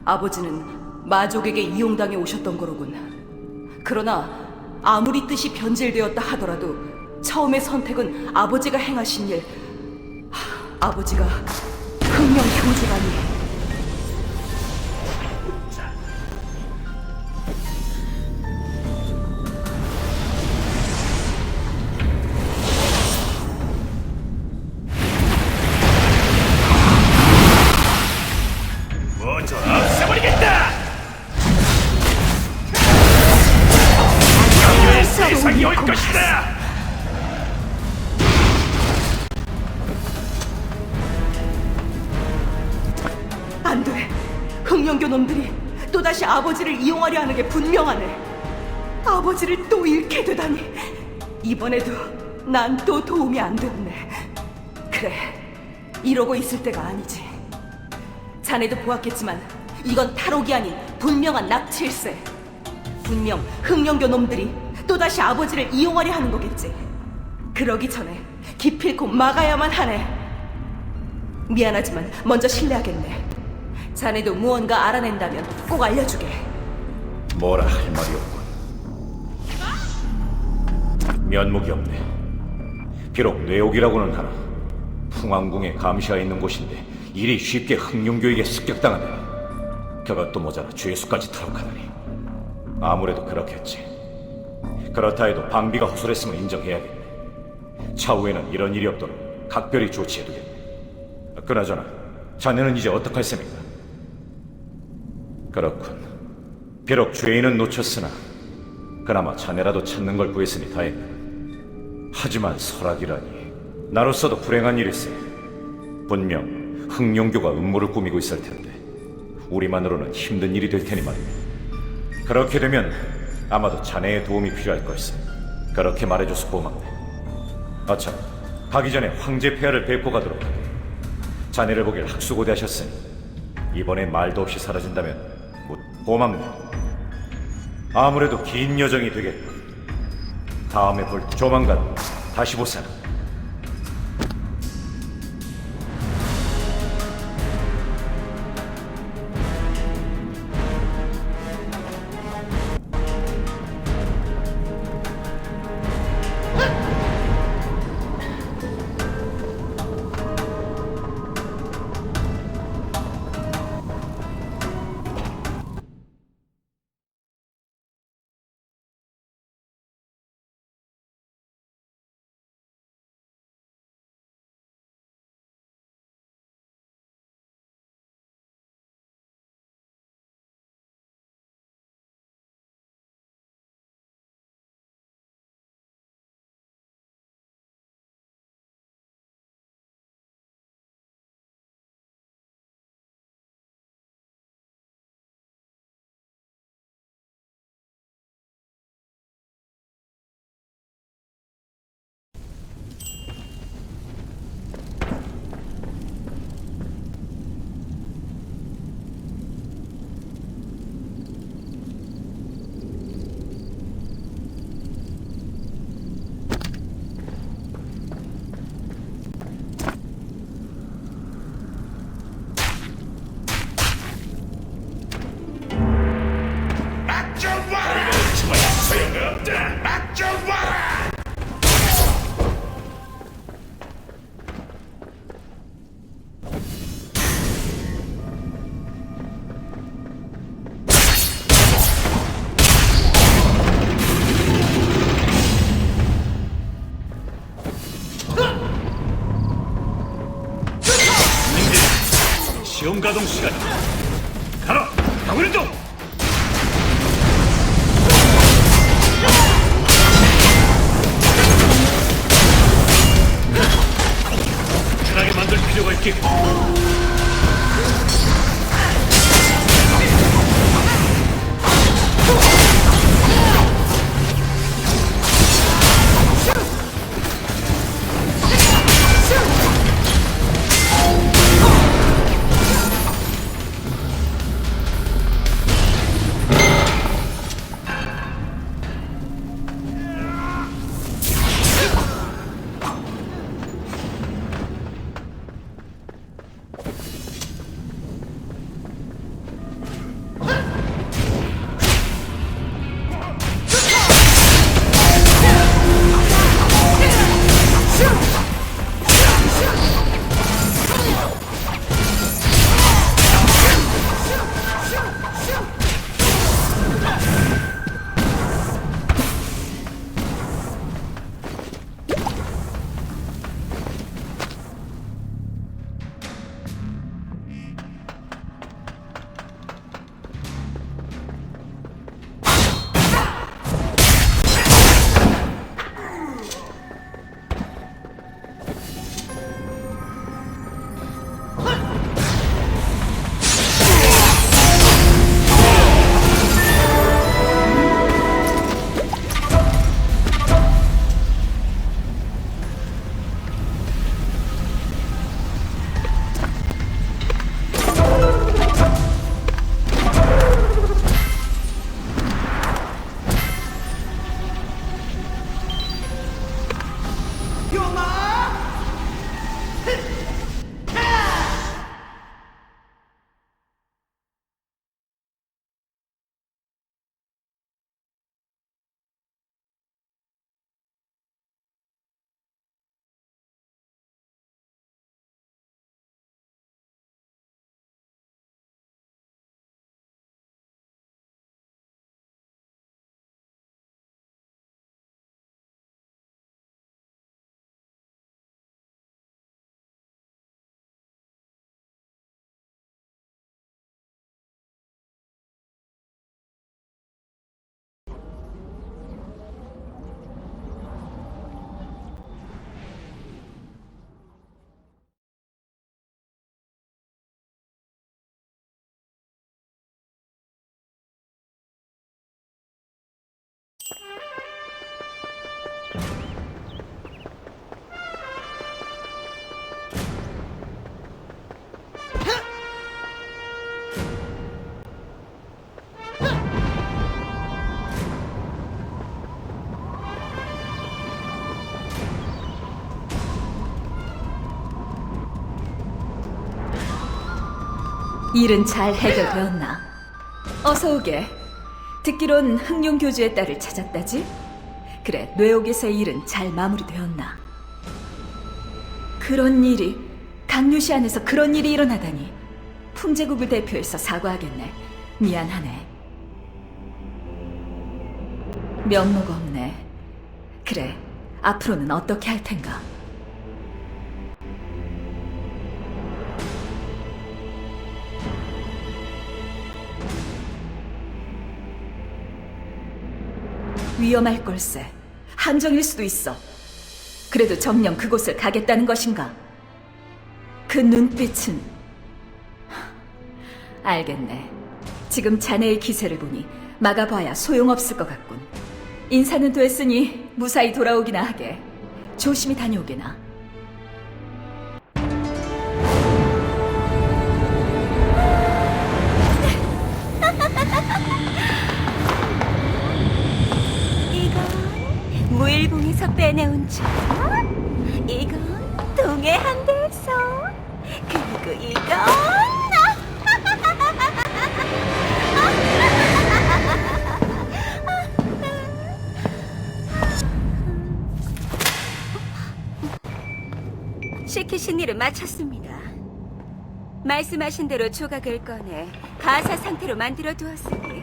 Speaker 11: 아버지는 마족에게 이용당해 오셨던 거로군. 그러나 아무리 뜻이 변질되었다 하더라도 처음의 선택은 아버지가 행하신 일. 아버지가 흑룡 교주라니.
Speaker 10: 먼저 없애버리겠다. 의 세상이 올 것이다.
Speaker 11: 안 돼. 흑룡교 놈들이 또다시 아버지를 이용하려 하는 게 분명하네. 아버지를 또 잃게 되다니. 이번에도 난 또 도움이 안 되었네. 그래, 이러고 있을 때가 아니지. 자네도 보았겠지만 이건 탈옥이 아닌 분명한 납치일세. 분명 흑룡교 놈들이 또다시 아버지를 이용하려 하는 거겠지. 그러기 전에 기필코 막아야만 하네. 미안하지만 먼저 실례하겠네. 자네도 무언가 알아낸다면 꼭 알려주게.
Speaker 8: 뭐라 할 말이 없군. 면목이 없네. 비록 뇌옥이라고는 하나 풍왕궁에 감시하에 있는 곳인데 이리 쉽게 흑룡교에게 습격당하다니. 그것도 모자라 죄수까지 탈옥하다니. 아무래도 그렇겠지. 그렇다 해도 방비가 허술했음을 인정해야겠네. 차후에는 이런 일이 없도록 각별히 조치해두겠네. 그나저나 자네는 이제 어떡할 셈인가? 그렇군. 비록 죄인은 놓쳤으나 그나마 자네라도 찾는 걸 구했으니 다행이다. 하지만 설악이라니 나로서도 불행한 일일세. 분명 흑룡교가 음모를 꾸미고 있을 텐데 우리만으로는 힘든 일이 될 테니 말이야. 그렇게 되면 아마도 자네의 도움이 필요할 걸세. 그렇게 말해줘서 고맙네. 아참, 가기 전에 황제 폐하를 뵙고 가도록 하게. 자네를 보길 학수고대하셨으니 이번에 말도 없이 사라진다면 고맙네. 아무래도 긴 여정이 되겠군. 다음에 볼 조만간 다시 보세요.
Speaker 10: 가동 시간이다. 가라, 강원도. 편하게 만들 필요가 있겠.
Speaker 3: 일은 잘 해결되었나? 어서 오게. 듣기론 흑룡 교주의 딸을 찾았다지? 그래, 뇌옥에서의 일은 잘 마무리되었나? 그런 일이, 강류시 안에서 그런 일이 일어나다니. 풍제국을 대표해서 사과하겠네. 미안하네. 면모가 없네. 그래, 앞으로는 어떻게 할 텐가? 위험할 걸세. 함정일 수도 있어. 그래도 정녕 그곳을 가겠다는 것인가? 그 눈빛은... 알겠네. 지금 자네의 기세를 보니 막아봐야 소용없을 것 같군. 인사는 됐으니 무사히 돌아오기나 하게. 조심히 다녀오게나.
Speaker 2: 무일봉에서 빼내온 차, 이건 동해항대에서, 그리고 이건 시키신 일을 마쳤습니다. 말씀하신 대로 조각을 꺼내 가사 상태로 만들어 두었으니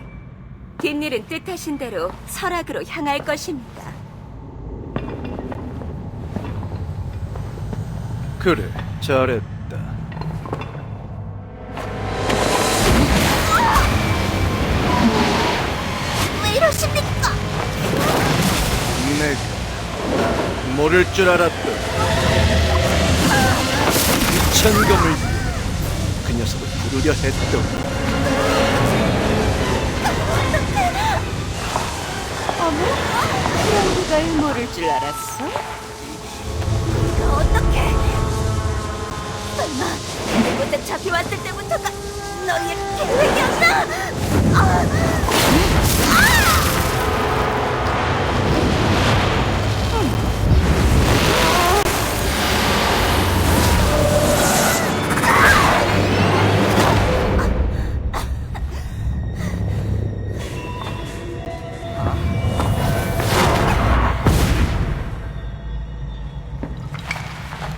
Speaker 2: 뒷일은 뜻하신 대로 설악으로 향할 것입니다.
Speaker 4: 그래, 잘했다.
Speaker 13: 모를 줄 알았다. 이천검을 그 녀석을 부르려 했던.
Speaker 11: 어머, 그런 그걸 모를 줄 알았어?
Speaker 2: 어떡해? 설마 내부터 잡혀왔을 때부터가 너희의 계획이었나?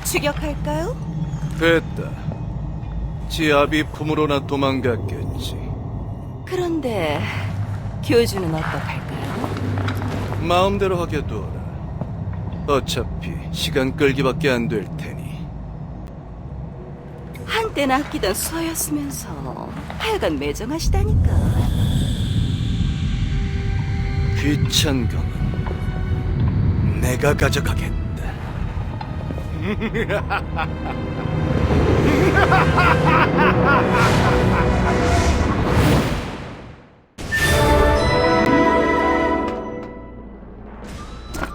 Speaker 11: 추격할까요?
Speaker 13: 됐다. 지압이 품으로나 도망갔겠지.
Speaker 11: 그런데 교주는 어떡할까요?
Speaker 13: 마음대로 하게 두어라. 어차피 시간 끌기밖에 안 될 테니.
Speaker 11: 한때는 아끼던 수호였으면서 하여간 매정하시다니까.
Speaker 13: 귀천검은 내가 가져가겠다.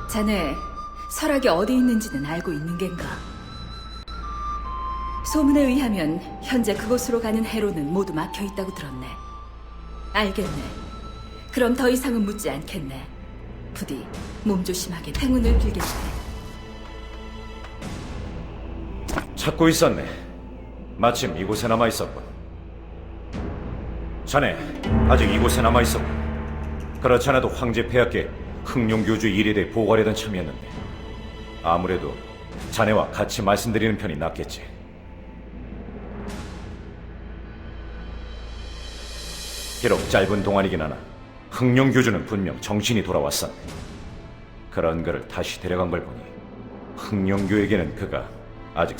Speaker 3: 자네, 설악이 어디 있는지는 알고 있는 겐가? 소문에 의하면 현재 그곳으로 가는 해로는 모두 막혀 있다고 들었네. 알겠네. 그럼 더 이상은 묻지 않겠네. 부디 몸조심하게 행운을 빌겠네.
Speaker 8: 찾고 있었네. 마침 이곳에 남아 있었군. 자네, 아직 이곳에 남아 있었군. 그렇지 않아도 황제 폐하께 흑룡교주 일에 대해 보고하려던 참이었는데 아무래도 자네와 같이 말씀드리는 편이 낫겠지. 비록 짧은 동안이긴 하나 흑룡교주는 분명 정신이 돌아왔었네. 그런 그를 다시 데려간 걸 보니 흑룡교에게는 그가 아직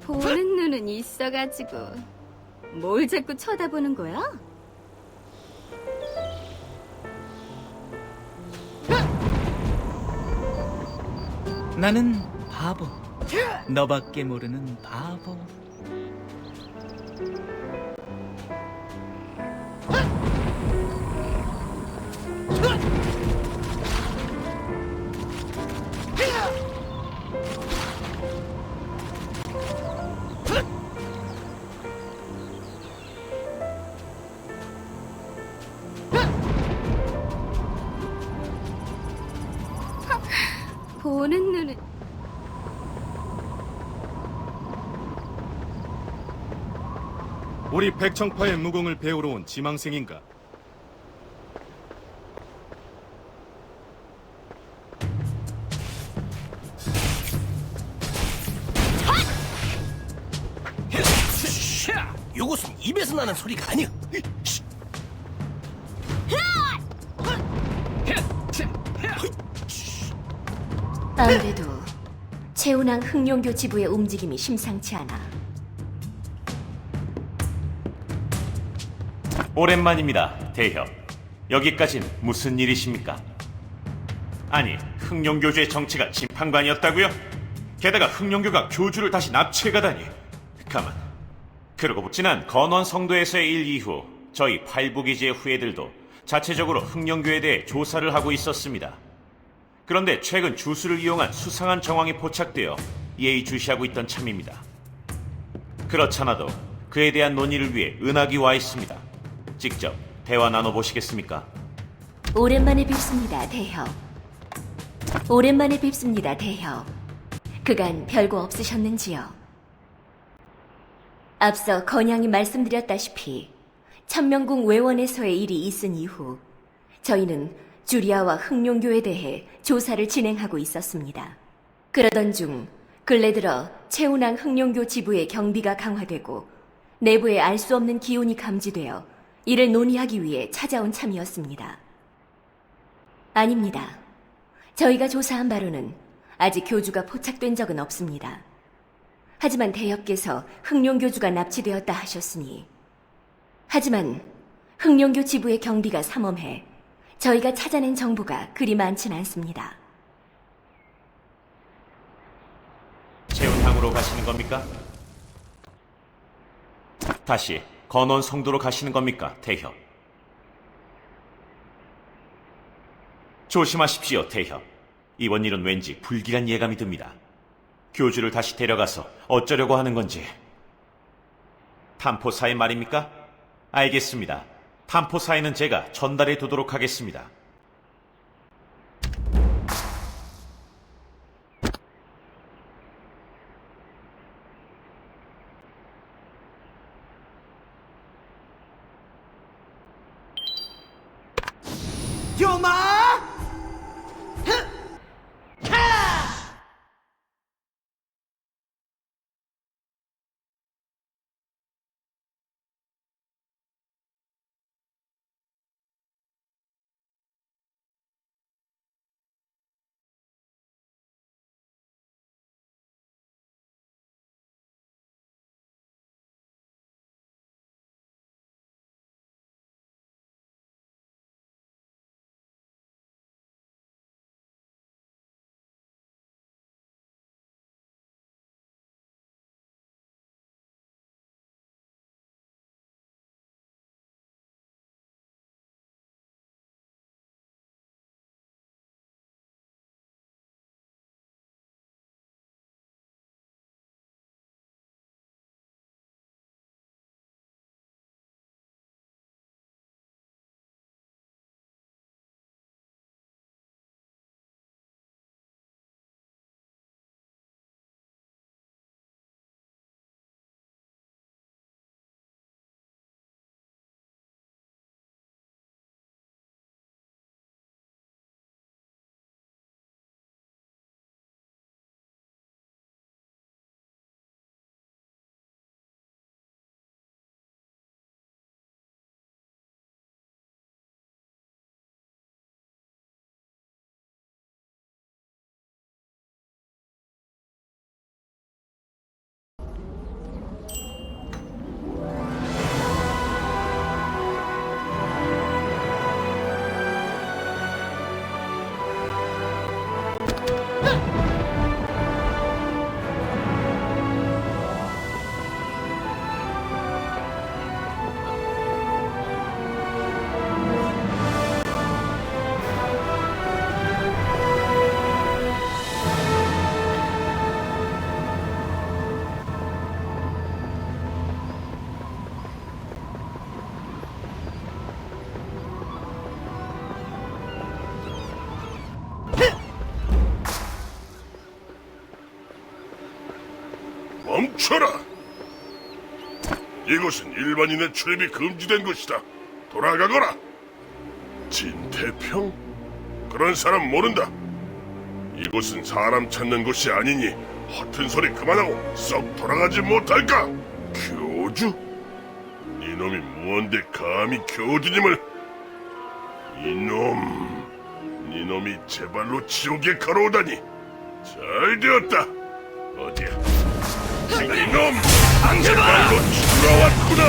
Speaker 3: 보는 눈은 있어가지고 뭘 자꾸 쳐다보는 거야?
Speaker 14: 나는 바보. 너밖에 모르는 바보.
Speaker 3: 보는 눈은
Speaker 6: 우리 백청파의 무공을 배우러 온 지망생인가?
Speaker 10: 입에서 나는 소리가 아니야.
Speaker 15: 아무래도 최운항 흑룡교 지부의 움직임이 심상치 않아.
Speaker 1: 오랜만입니다, 대협. 여기까진 무슨 일이십니까? 아니, 흑룡교주의 정체가 심판관이었다고요? 게다가 흑룡교가 교주를 다시 납치해가다니. 가만. 그러고 지난 건원 성도에서의 일 이후 저희 팔부기지의 후예들도 자체적으로 흑룡교에 대해 조사를 하고 있었습니다. 그런데 최근 주술을 이용한 수상한 정황이 포착되어 예의주시하고 있던 참입니다. 그렇잖아도 그에 대한 논의를 위해 은하기 와 있습니다. 직접 대화 나눠보시겠습니까?
Speaker 15: 오랜만에 뵙습니다, 대협. 오랜만에 뵙습니다, 대협. 그간 별거 없으셨는지요? 앞서 건양이 말씀드렸다시피 천명궁 외원에서의 일이 있은 이후 저희는 주리아와 흑룡교에 대해 조사를 진행하고 있었습니다. 그러던 중 근래 들어 최운항 흑룡교 지부의 경비가 강화되고 내부에 알 수 없는 기운이 감지되어 이를 논의하기 위해 찾아온 참이었습니다. 아닙니다. 저희가 조사한 바로는 아직 교주가 포착된 적은 없습니다. 하지만 대협께서 흑룡교주가 납치되었다 하셨으니 하지만 흑룡교 지부의 경비가 삼엄해 저희가 찾아낸 정보가 그리 많진 않습니다.
Speaker 1: 최운항으로 가시는 겁니까? 다시 건원 성도로 가시는 겁니까, 대협? 조심하십시오, 대협. 이번 일은 왠지 불길한 예감이 듭니다. 교주를 다시 데려가서 어쩌려고 하는 건지. 탐포사의 말입니까? 알겠습니다. 탐포사에는 제가 전달해 두도록 하겠습니다.
Speaker 16: 요마!
Speaker 5: 멈춰라! 이곳은 일반인의 출입이 금지된 곳이다. 돌아가거라! 진태평? 그런 사람 모른다. 이곳은 사람 찾는 곳이 아니니 허튼 소리 그만하고 썩 돌아가지 못할까? 교주? 이놈이 무언데 감히 교주님을? 이놈이 제 발로 지옥에 걸어오다니. 잘 되었다. 어디야? 이놈! 제 발로 죽으러 왔구나.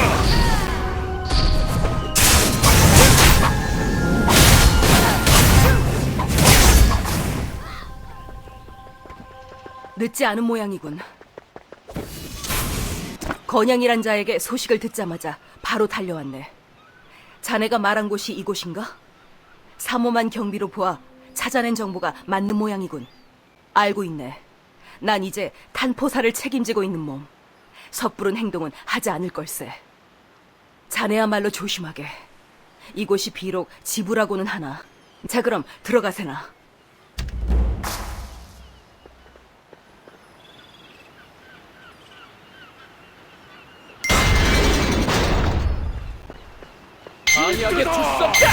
Speaker 11: 늦지 않은 모양이군. 건양이란 자에게 소식을 듣자마자 바로 달려왔네. 자네가 말한 곳이 이곳인가? 삼엄한 경비로 보아 찾아낸 정보가 맞는 모양이군. 알고 있네. 난 이제 탄포사를 책임지고 있는 몸. 섣부른 행동은 하지 않을 걸세. 자네야말로 조심하게. 이곳이 비록 지부라고는 하나. 자, 그럼 들어가세나.
Speaker 14: 방해하게 둘 수 없다!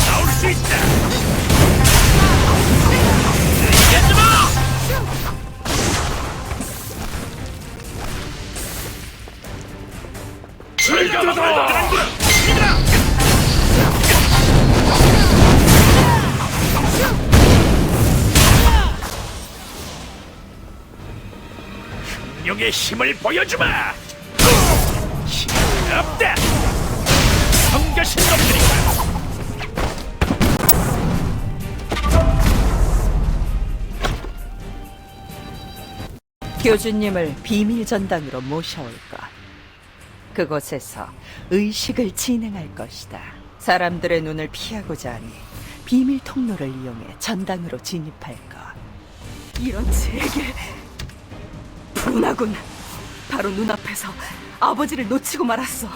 Speaker 10: 나올 수 있다. 흥룡의 힘을 보여주마. 힘이 없다. 성가신 놈들이다.
Speaker 17: 교주님을 비밀 전당으로 모셔올까. 그곳에서 의식을 진행할 것이다. 사람들의 눈을 피하고자 하니 비밀 통로를 이용해 전당으로 진입할까.
Speaker 11: 이런 제게 분하군. 바로 눈앞에서 아버지를 놓치고 말았어.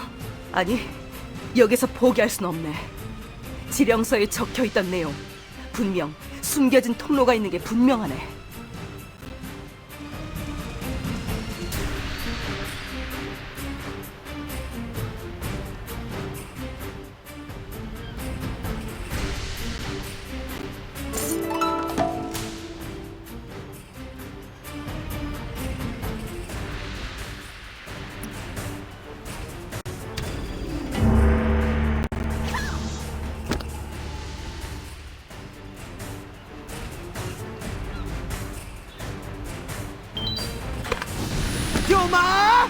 Speaker 11: 아니, 여기서 포기할 순 없네. 지령서에 적혀있던 내용, 분명 숨겨진 통로가 있는 게 분명하네.
Speaker 16: 요마!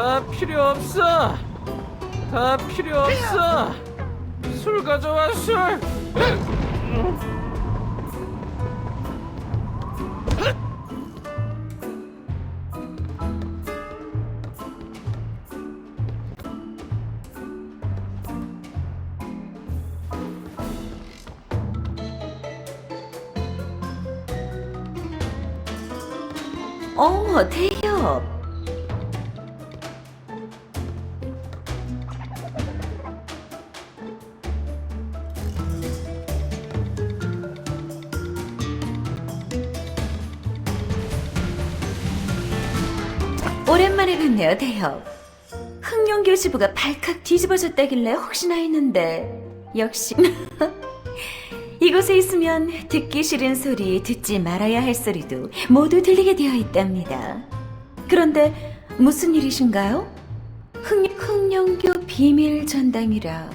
Speaker 14: 다 필요 없어. 다 필요 없어. 술 가져와, 술.
Speaker 15: 대엽. 오랜만에 뵙네요, 대혁. 흑룡교 지부가 발칵 뒤집어졌다길래 혹시나 했는데 역시 이곳에 있으면 듣기 싫은 소리, 듣지 말아야 할 소리도 모두 들리게 되어 있답니다. 그런데 무슨 일이신가요? 흑룡교 비밀 전담이라.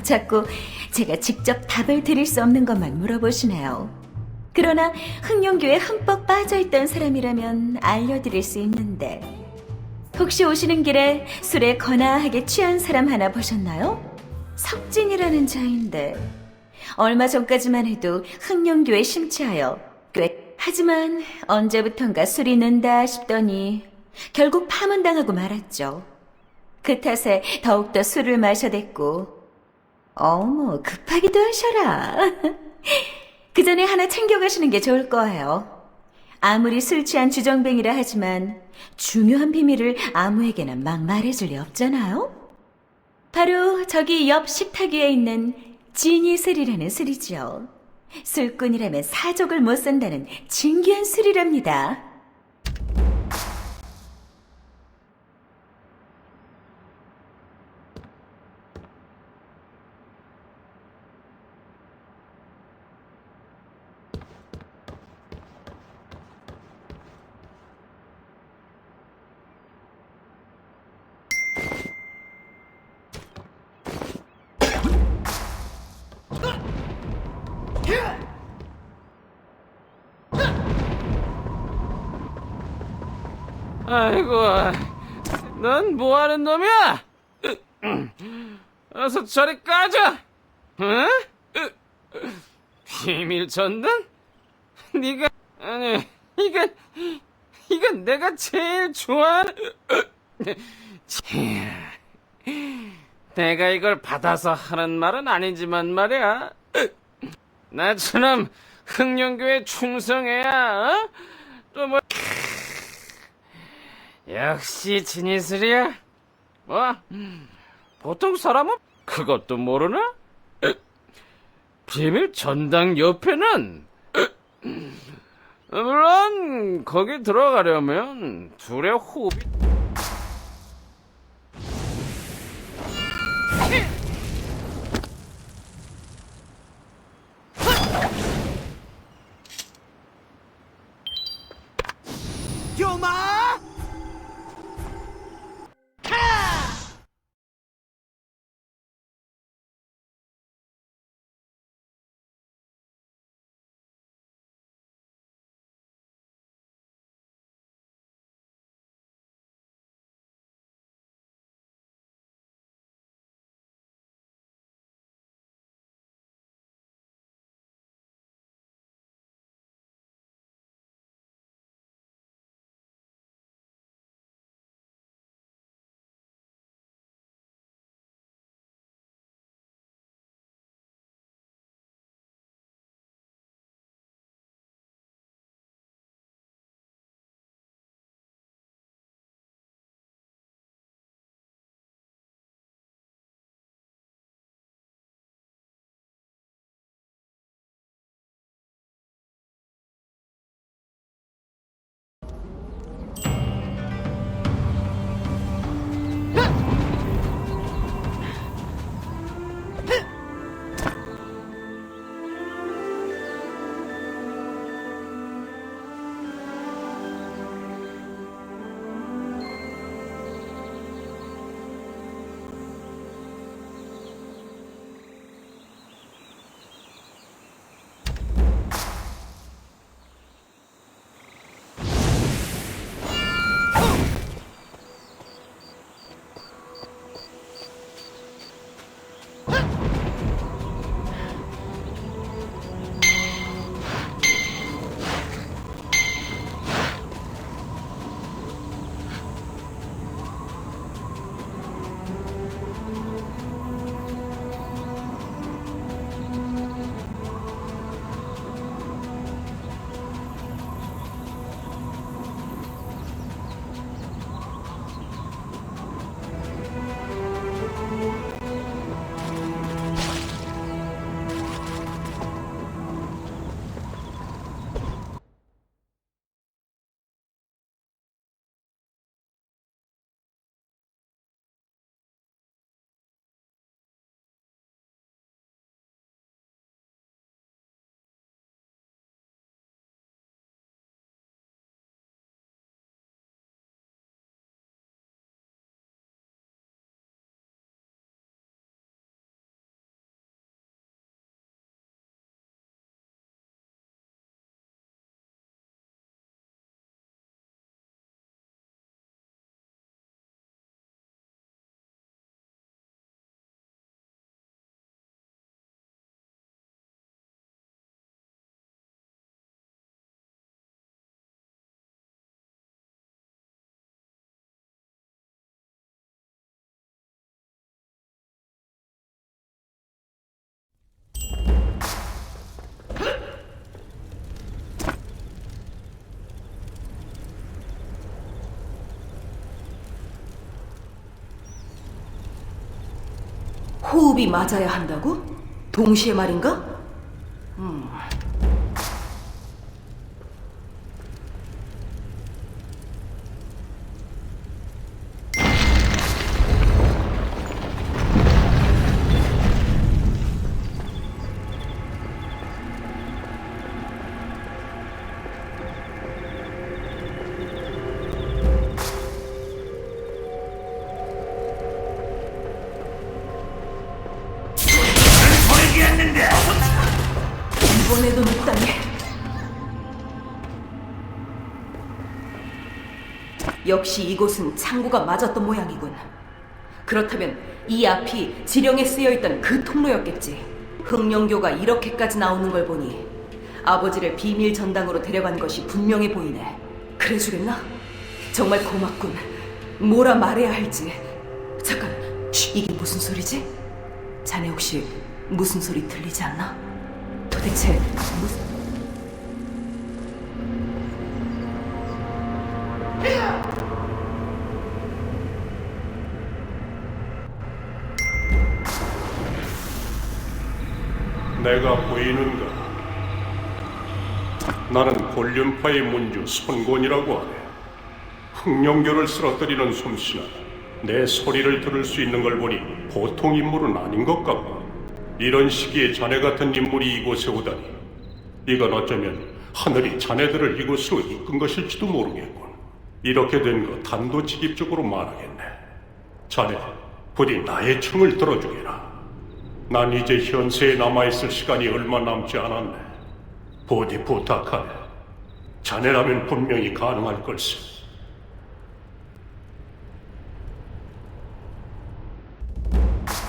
Speaker 15: 자꾸 제가 직접 답을 드릴 수 없는 것만 물어보시네요. 그러나 흑룡교에 흠뻑 빠져있던 사람이라면 알려드릴 수 있는데, 혹시 오시는 길에 술에 거나하게 취한 사람 하나 보셨나요? 석진이라는 자인데 얼마 전까지만 해도 흑룡교에 심취하여 하지만 언제부턴가 술이 는다 싶더니 결국 파문당하고 말았죠. 그 탓에 더욱더 술을 마셔댔고, 어머, 급하기도 하셔라. 그 전에 하나 챙겨가시는 게 좋을 거예요. 아무리 술 취한 주정뱅이라 하지만 중요한 비밀을 아무에게나 막 말해줄 리 없잖아요? 바로 저기 옆 식탁 위에 있는 지니술이라는 술이죠. 술꾼이라면 사족을 못 쓴다는 진귀한 술이랍니다.
Speaker 14: 아이고, 넌 뭐하는 놈이야? 어서 저리 꺼져! 응? 비밀 전당? 네가 아니 이건 내가 제일 좋아하는 내가 이걸 받아서 하는 말은 아니지만 말이야. 나처럼 흑룡교에 충성해야 또 뭐 역시 진이슬이야. 뭐 보통 사람은 그것도 모르나? 비밀 전당 옆에는 물론 거기 들어가려면 둘의 호흡이
Speaker 16: 요마!
Speaker 11: 호흡이 맞아야 한다고? 동시에 말인가? 이번에도 못 당해. 역시 이곳은 창고가 맞았던 모양이군. 그렇다면 이 앞이 지령에 쓰여있던 그 통로였겠지. 흑룡교가 이렇게까지 나오는 걸 보니 아버지를 비밀 전당으로 데려간 것이 분명해 보이네. 그래주겠나? 정말 고맙군. 뭐라 말해야 할지. 잠깐, 이게 무슨 소리지? 자네 혹시 무슨 소리 들리지 않나? 도대체 무슨...
Speaker 5: 내가 보이는가? 나는 곤륜파의 문주 손곤이라고 하네. 흑룡교를 쓰러뜨리는 솜씨나 내 소리를 들을 수 있는 걸 보니 보통 인물은 아닌 것 같고, 이런 시기에 자네 같은 인물이 이곳에 오다니, 이건 어쩌면 하늘이 자네들을 이곳으로 이끈 것일지도 모르겠군. 이렇게 된 거 단도직입적으로 말하겠네. 자네, 부디 나의 청을 들어주게라. 난 이제 현세에 남아있을 시간이 얼마 남지 않았네. 부디 부탁하네. 자네라면 분명히 가능할 걸세.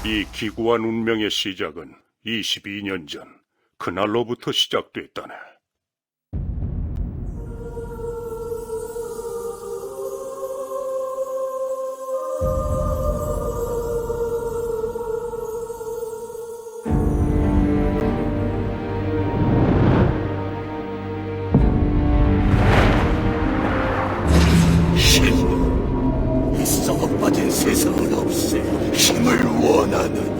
Speaker 5: 이 기구한 운명의 시작은 22년 전 그날로부터 시작됐다네.
Speaker 18: 썩어빠진 세상을 없애 힘을 원하느냐?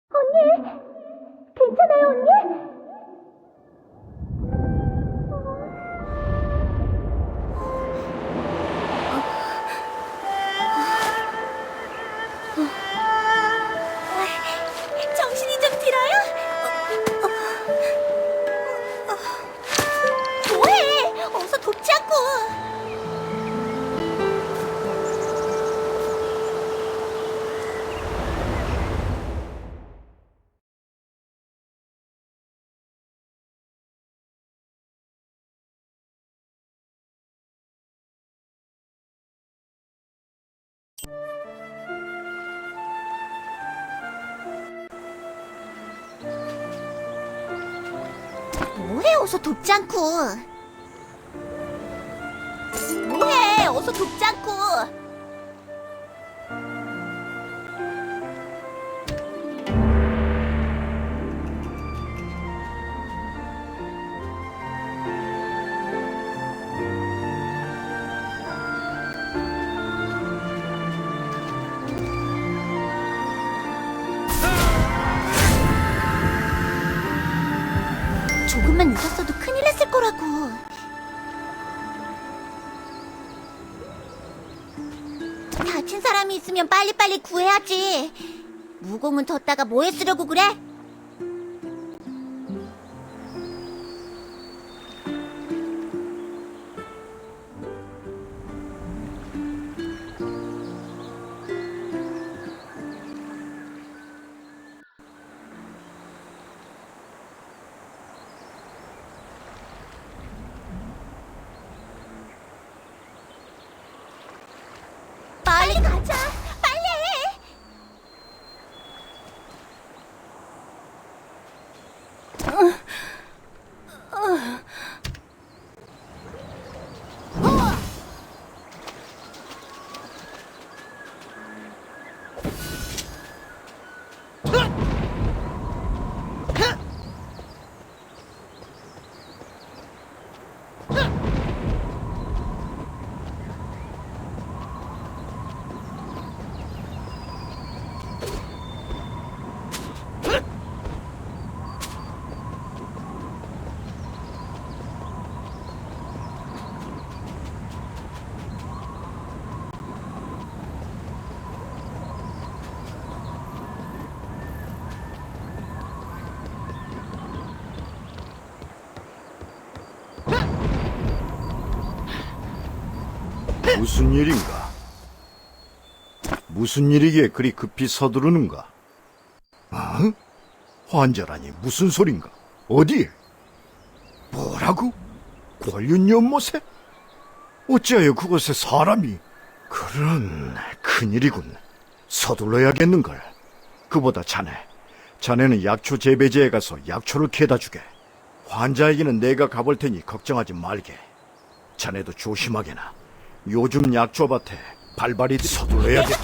Speaker 19: 언니! 괜찮아요, 언니?
Speaker 2: 정신이 좀 들어요? 뭐해? 어서 돕자고. 뭐해? 어서 돕자고. 뭐해? 어서 돕자고. 조금만 늦었어도 큰일 났을 거라고. 다친 사람이 있으면 빨리빨리 구해야지. 무공은 뒀다가 뭐에 쓰려고 그래?
Speaker 4: 무슨 일인가? 무슨 일이기에 그리 급히 서두르는가? 어? 환자라니 무슨 소린가? 어디에? 뭐라고? 권륜 연못에? 어찌하여 그곳에 사람이? 그런 큰일이군. 서둘러야겠는걸. 그보다 자네는 약초 재배지에 가서 약초를 캐다 주게. 환자에게는 내가 가볼 테니 걱정하지 말게. 자네도 조심하게나. 요즘 약초밭에 발발이 서둘러야겠.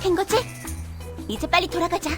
Speaker 2: 된 거지? 이제 빨리 돌아가자.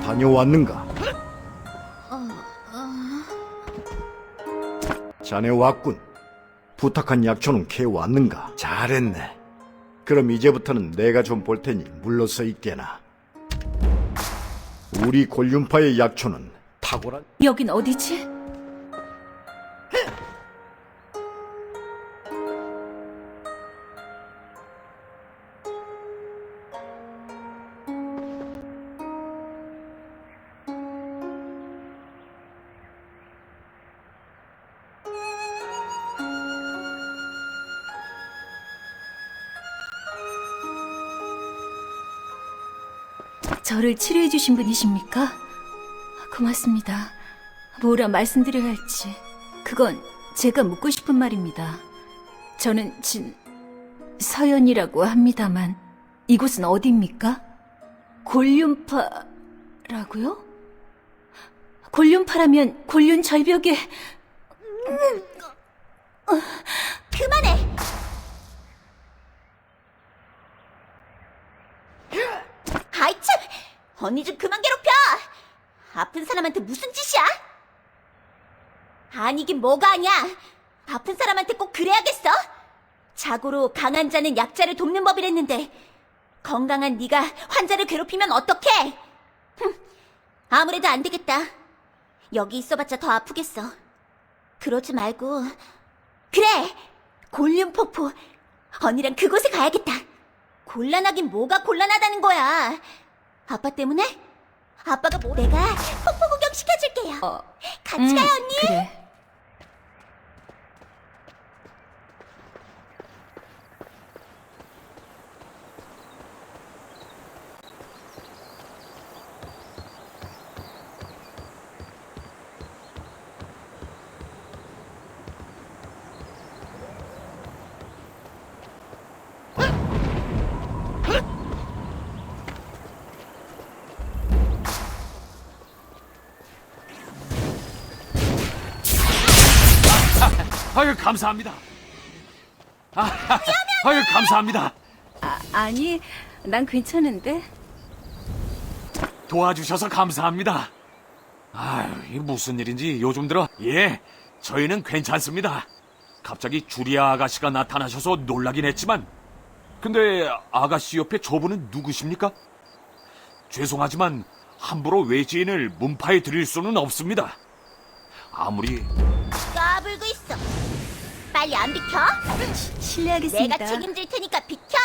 Speaker 4: 다녀왔는가? 자네 왔군. 부탁한 약초는 캐왔는가? 잘했네. 그럼 이제부터는 내가 좀 볼 테니 물러서 있게나. 우리 곤륜파의 약초는 탁월한...
Speaker 3: 여긴 어디지? 저를 치료해 주신 분이십니까? 고맙습니다. 뭐라 말씀드려야 할지. 그건 제가 묻고 싶은 말입니다. 저는 서연이라고 합니다만 이곳은 어디입니까? 곤륜파라고요? 곤륜파라면 곤륜 절벽에...
Speaker 2: 그만해! 아이 참! 언니 좀 그만 괴롭혀! 아픈 사람한테 무슨 짓이야? 아니긴 뭐가 아니야! 아픈 사람한테 꼭 그래야겠어? 자고로 강한 자는 약자를 돕는 법이랬는데 건강한 네가 환자를 괴롭히면 어떡해? 아무래도 안 되겠다. 여기 있어봤자 더 아프겠어. 그러지 말고 그래! 골륜 폭포. 언니랑 그곳에 가야겠다. 곤란하긴 뭐가 곤란하다는 거야. 아빠 때문에? 아빠가 내가 폭포 구경 시켜줄게요. 같이 가요, 언니.
Speaker 17: 그래.
Speaker 12: 아유 감사합니다. 아유 감사합니다.
Speaker 3: 아니, 난 괜찮은데.
Speaker 12: 도와주셔서 감사합니다. 아유, 이 무슨 일인지 요즘 들어 저희는 괜찮습니다. 갑자기 주리아 아가씨가 나타나셔서 놀라긴 했지만 근데 아가씨 옆에 저분은 누구십니까? 죄송하지만 함부로 외지인을 문파에 들일 수는 없습니다. 아무리
Speaker 2: 까불고 있어. 빨리 안 비켜?
Speaker 3: 실례하겠습니다.
Speaker 2: 내가 책임질 테니까 비켜.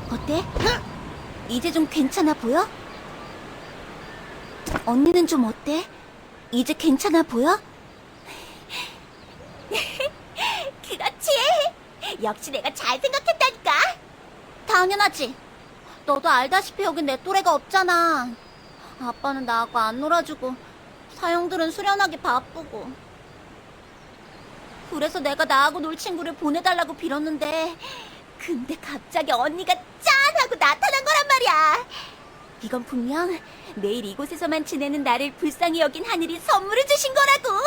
Speaker 2: 어때? 이제 좀 괜찮아 보여? 언니는 좀 어때? 이제 괜찮아 보여? 그렇지. 역시 내가 잘 생각했다니까. 당연하지. 너도 알다시피 여긴 내 또래가 없잖아. 아빠는 나하고 안 놀아주고 사형들은 수련하기 바쁘고. 그래서 내가 나하고 놀 친구를 보내달라고 빌었는데 근데 갑자기 언니가 짠! 하고 나타난 거란 말이야. 이건 분명 매일 이곳에서만 지내는 나를 불쌍히 여긴 하늘이 선물을 주신 거라고.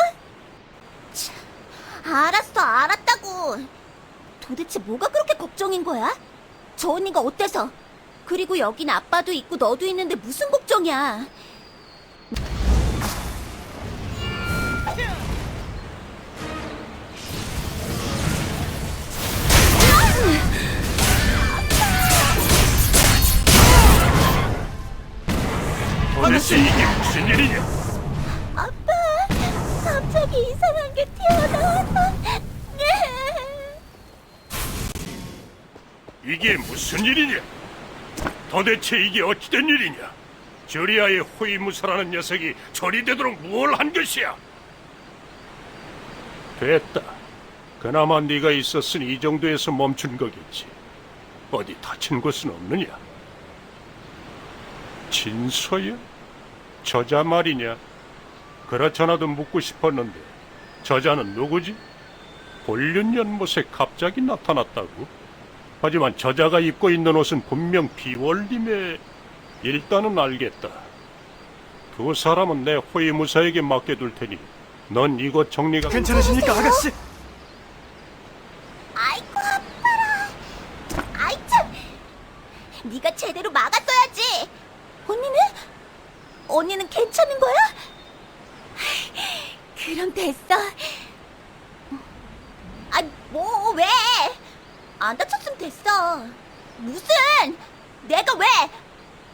Speaker 2: 참, 알았어, 알았다고. 도대체 뭐가 그렇게 걱정인 거야? 저 언니가 어때서? 그리고 여긴 아빠도 있고 너도 있는데 무슨 걱정이야?
Speaker 5: 도대체 이게 무슨 일이냐?
Speaker 2: 아빠, 갑자기 이상한 게 튀어나왔어.
Speaker 5: 이게 무슨 일이냐? 도대체 이게 어찌된 일이냐? 저리아의 호위무사라는 녀석이 저리 되도록 뭘 한 것이야? 됐다. 그나마 네가 있었으니 이 정도에서 멈춘 거겠지. 어디 다친 곳은 없느냐? 진서야? 저자 말이냐? 그렇잖아도 묻고 싶었는데 저자는 누구지? 볼륜 연못에 갑자기 나타났다고? 하지만 저자가 입고 있는 옷은 분명 비월림에... 일단은 알겠다. 두 사람은 내 호위무사에게 맡겨둘 테니 넌 이곳 정리가...
Speaker 9: 괜찮으십니까, 아가씨?
Speaker 2: 아이고 아파라. 아이 참. 네가 제대로 막았어야지. 언니는 괜찮은 거야? 그럼 됐어. 아, 뭐 왜? 안 다쳤으면 됐어. 무슨? 내가 왜?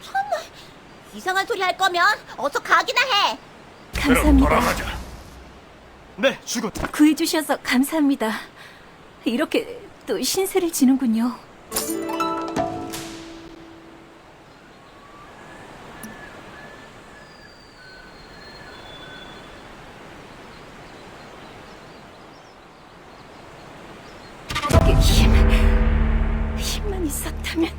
Speaker 2: 정말 이상한 소리 할 거면 어서 가기나 해.
Speaker 3: 감사합니다.
Speaker 5: 돌아가자.
Speaker 9: 네, 주군.
Speaker 3: 구해주셔서 감사합니다. 이렇게 또 신세를 지는군요. 힘만 있었다면.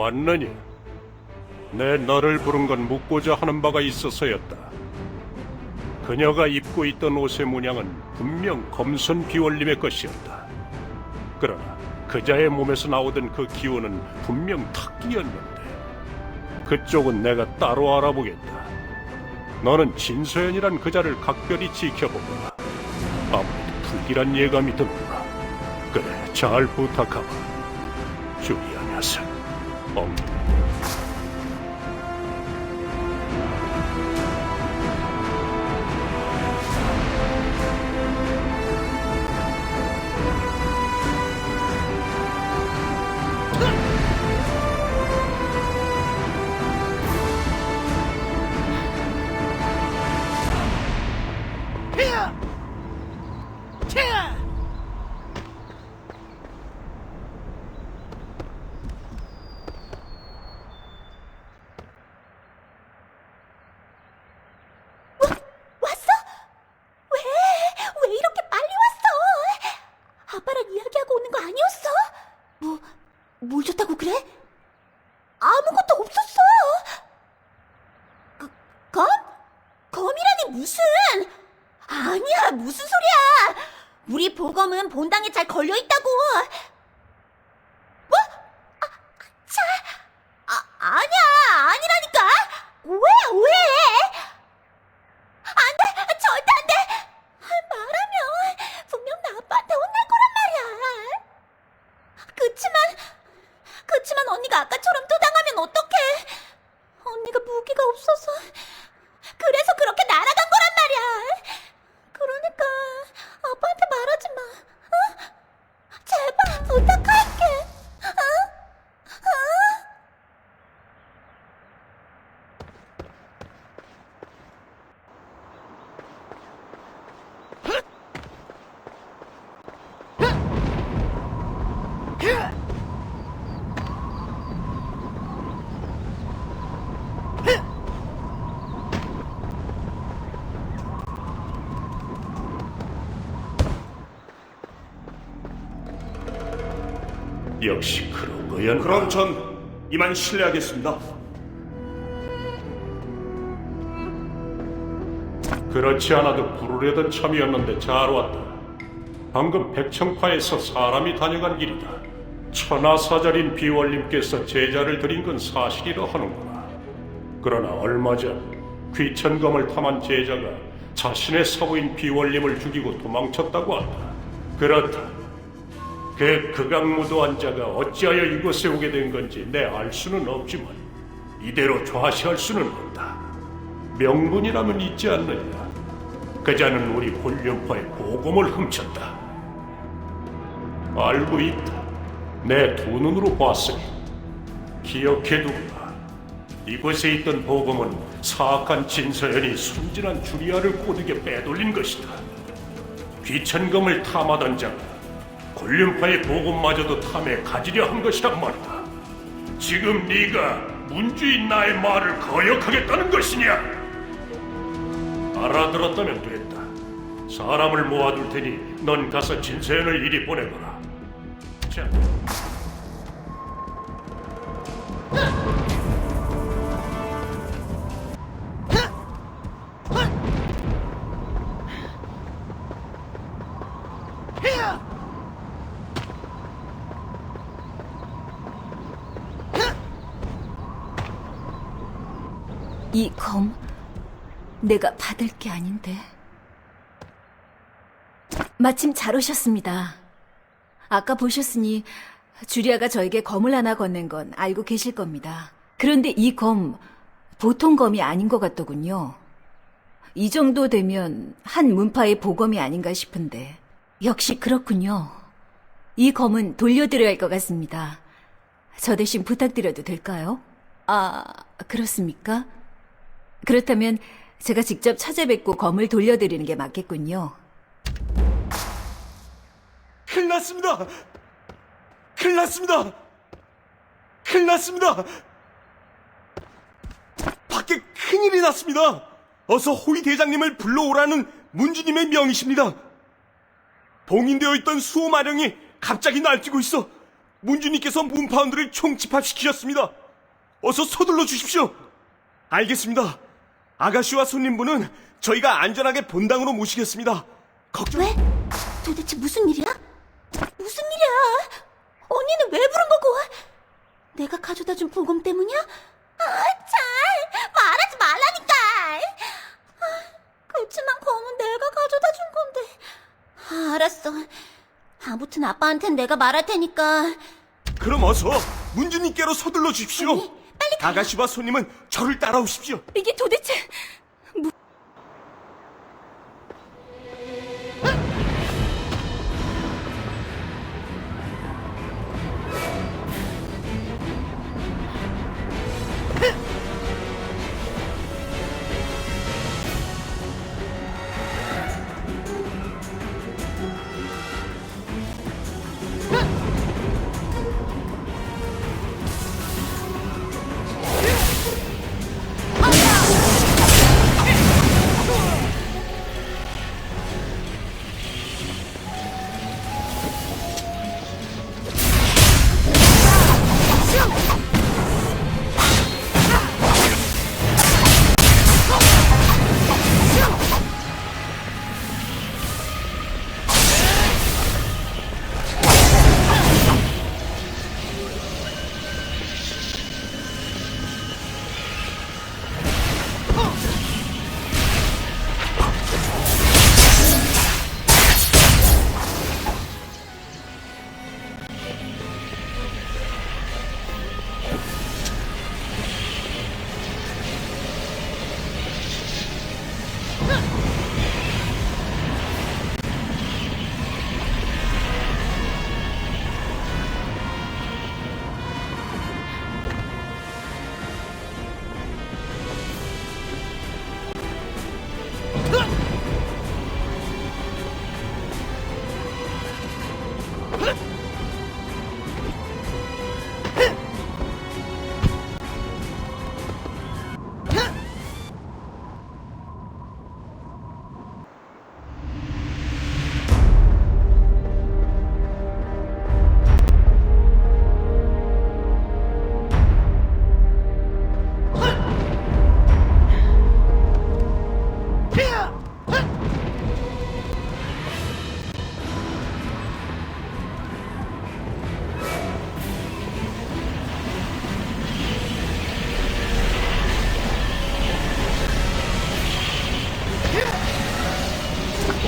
Speaker 5: 왔느냐? 내 너를 부른 건 묻고자 하는 바가 있어서였다. 그녀가 입고 있던 옷의 문양은 분명 검선 비월림의 것이었다. 그러나 그자의 몸에서 나오던 그 기운은 분명 탁기였는데 그쪽은 내가 따로 알아보겠다. 너는 진서연이란 그자를 각별히 지켜보거라. 아무래도 불길한 예감이 드는구나. 그래, 잘 부탁하마. 주리아 녀석.
Speaker 2: 왔어? 왜 이렇게 빨리 왔어? 아빠랑 이야기하고 오는 거 아니었어? 뭘 줬다고 그래? 아무것도 없었어. 검? 검이라니 무슨? 아니야, 무슨 소리야. 우리 보검은 본당에 잘 걸려있다고. 뭐? 아니야, 아니라니까. 왜? 안 돼, 절대 안 돼. 말하면 분명 나 아빠한테 혼날 거란 말이야. 그치만 언니가 아까처럼 또 당하면 어떡해. 언니가 무기가 없어서 그래서 그렇게 날아간 거란 말이야. 그러니까 아빠한테 말하지 마. 어? 제발 부탁할게. 어?
Speaker 5: 역시 그런 거야.
Speaker 6: 그럼 전 이만 실례하겠습니다.
Speaker 5: 그렇지 않아도 부르려던 참이었는데 잘 왔다. 방금 백청파에서 사람이 다녀간 길이다. 천하사절인 비월님께서 제자를 드린 건 사실이라 하는구나. 그러나 얼마 전 귀천검을 탐한 제자가 자신의 사부인 비월님을 죽이고 도망쳤다고 한다. 그렇다. 그 극악무도한 자가 어찌하여 이곳에 오게 된 건지 내 알 수는 없지만 이대로 좌시할 수는 없다. 명분이라면 있지 않느냐. 그자는 우리 홀륜파의 보검을 훔쳤다. 알고 있다. 내 두 눈으로 봤으니. 기억해두라. 이곳에 있던 보검은 사악한 진서연이 순진한 주리아를 꼬드게 빼돌린 것이다. 귀천검을 탐하던 자가 홀륜파의 보검마저도 탐에 가지려 한 것이란 말이다. 지금 네가 문주인 나의 말을 거역하겠다는 것이냐? 알아들었다면 됐다. 사람을 모아둘 테니 넌 가서 진서연을 이리 보내거라. 자.
Speaker 3: 이 검, 내가 받을 게 아닌데. 마침 잘 오셨습니다. 아까 보셨으니 주리아가 저에게 검을 하나 건넨 건 알고 계실 겁니다. 그런데 이 검, 보통 검이 아닌 것 같더군요. 이 정도 되면 한 문파의 보검이 아닌가 싶은데 역시 그렇군요. 이 검은 돌려드려야 할 것 같습니다. 저 대신 부탁드려도 될까요? 아, 그렇습니까? 그렇다면 제가 직접 찾아뵙고 검을 돌려드리는 게 맞겠군요.
Speaker 12: 큰일 났습니다! 큰일 났습니다! 큰일 났습니다! 밖에 큰일이 났습니다! 어서 호위 대장님을 불러오라는 문주님의 명이십니다. 봉인되어 있던 수호 마령이 갑자기 날뛰고 있어 문주님께서 문파원들을 총집합시키셨습니다. 어서 서둘러 주십시오. 알겠습니다. 아가씨와 손님분은 저희가 안전하게 본당으로 모시겠습니다. 걱정...
Speaker 2: 왜? 도대체 무슨 일이야? 무슨 일이야? 언니는 왜 부른 거고? 내가 가져다 준 보검 때문이야? 잘 말하지 말라니까. 그치만 검은 내가 가져다 준 건데. 알았어. 아무튼 아빠한텐 내가 말할 테니까.
Speaker 12: 그럼 어서 문주님께로 서둘러 주십시오.
Speaker 2: 언니, 빨리 가요.
Speaker 12: 아가씨와 손님은 저를 따라오십시오.
Speaker 3: 이게 도대체...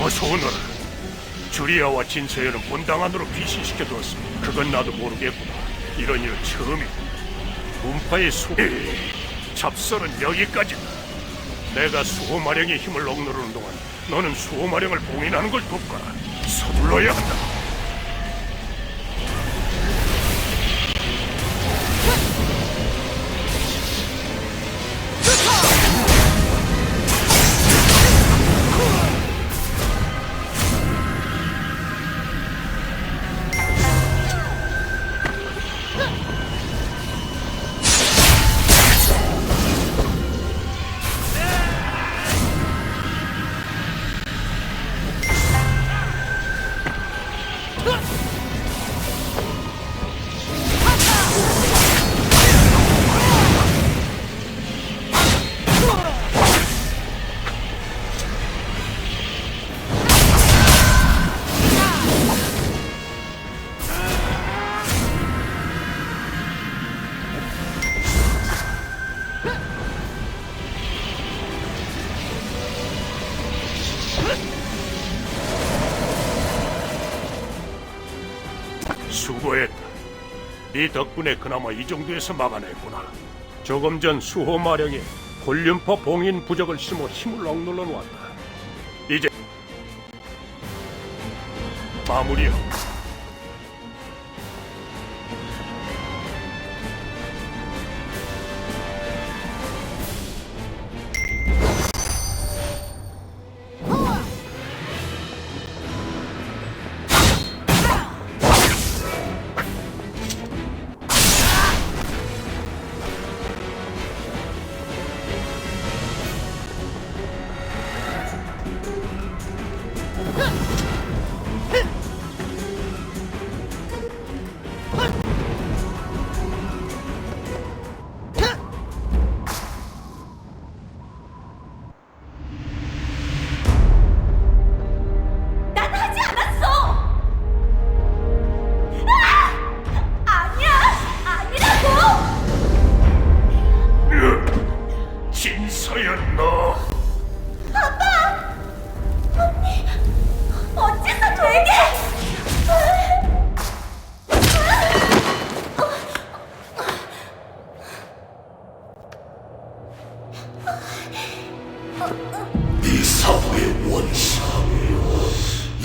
Speaker 5: 어서 오너라. 주리아와 진서연은 본당 안으로 귀신시켜두었습니다. 그건 나도 모르겠구나. 이런 일은 처음이다. 문파의 잡설은 여기까지다. 내가 수호마령의 힘을 억누르는 동안 너는 수호마령을 봉인하는 걸 돕거라. 서둘러야 한다. 수고했다. 네 덕분에 그나마 이 정도에서 막아냈구나. 조금 전 수호마령에 곤륜파 봉인 부적을 심어 힘을 억눌러 놓았다. 이제 마무리하고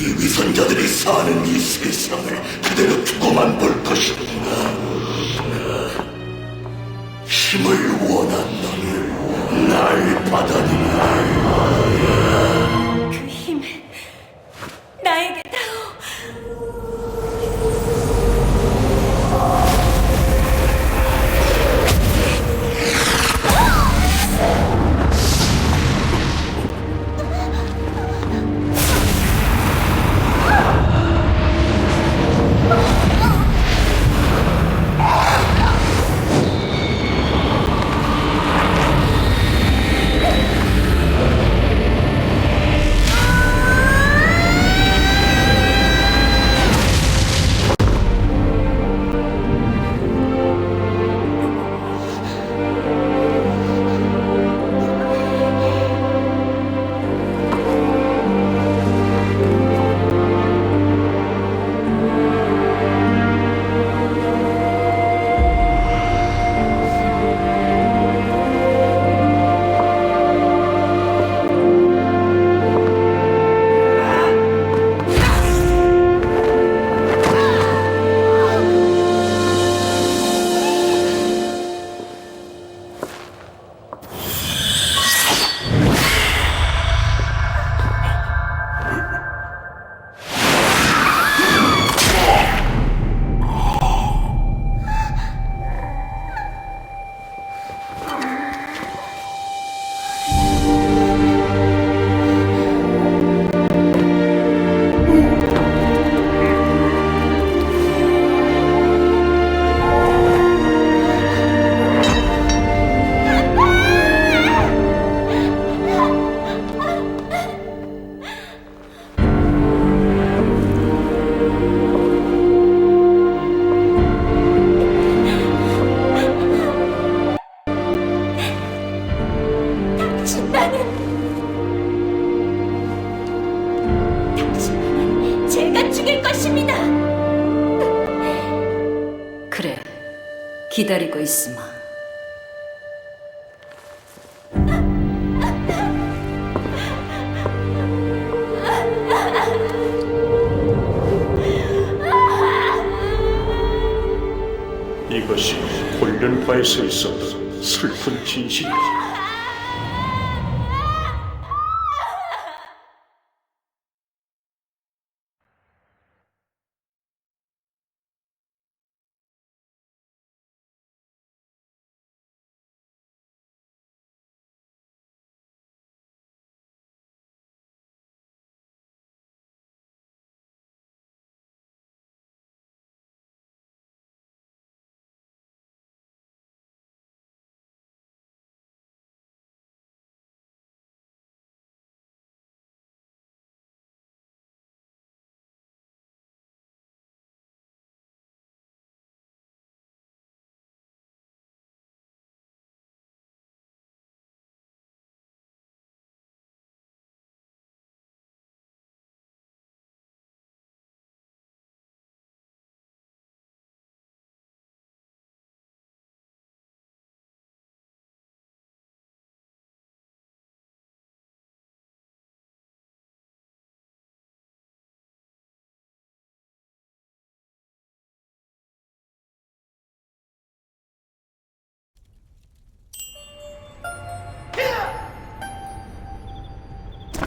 Speaker 18: 네 위선자들이 사는 이 세상을 그대로 두고만 볼 것이다. 힘을 원한 너는 날 받아들여.
Speaker 15: 그 힘을 나에게 다오. 당신만은 제가 죽일 것입니다.
Speaker 11: 그래, 기다리고 있으마.
Speaker 5: 이것이 홀련파에서 있었던 슬픈 진실이다.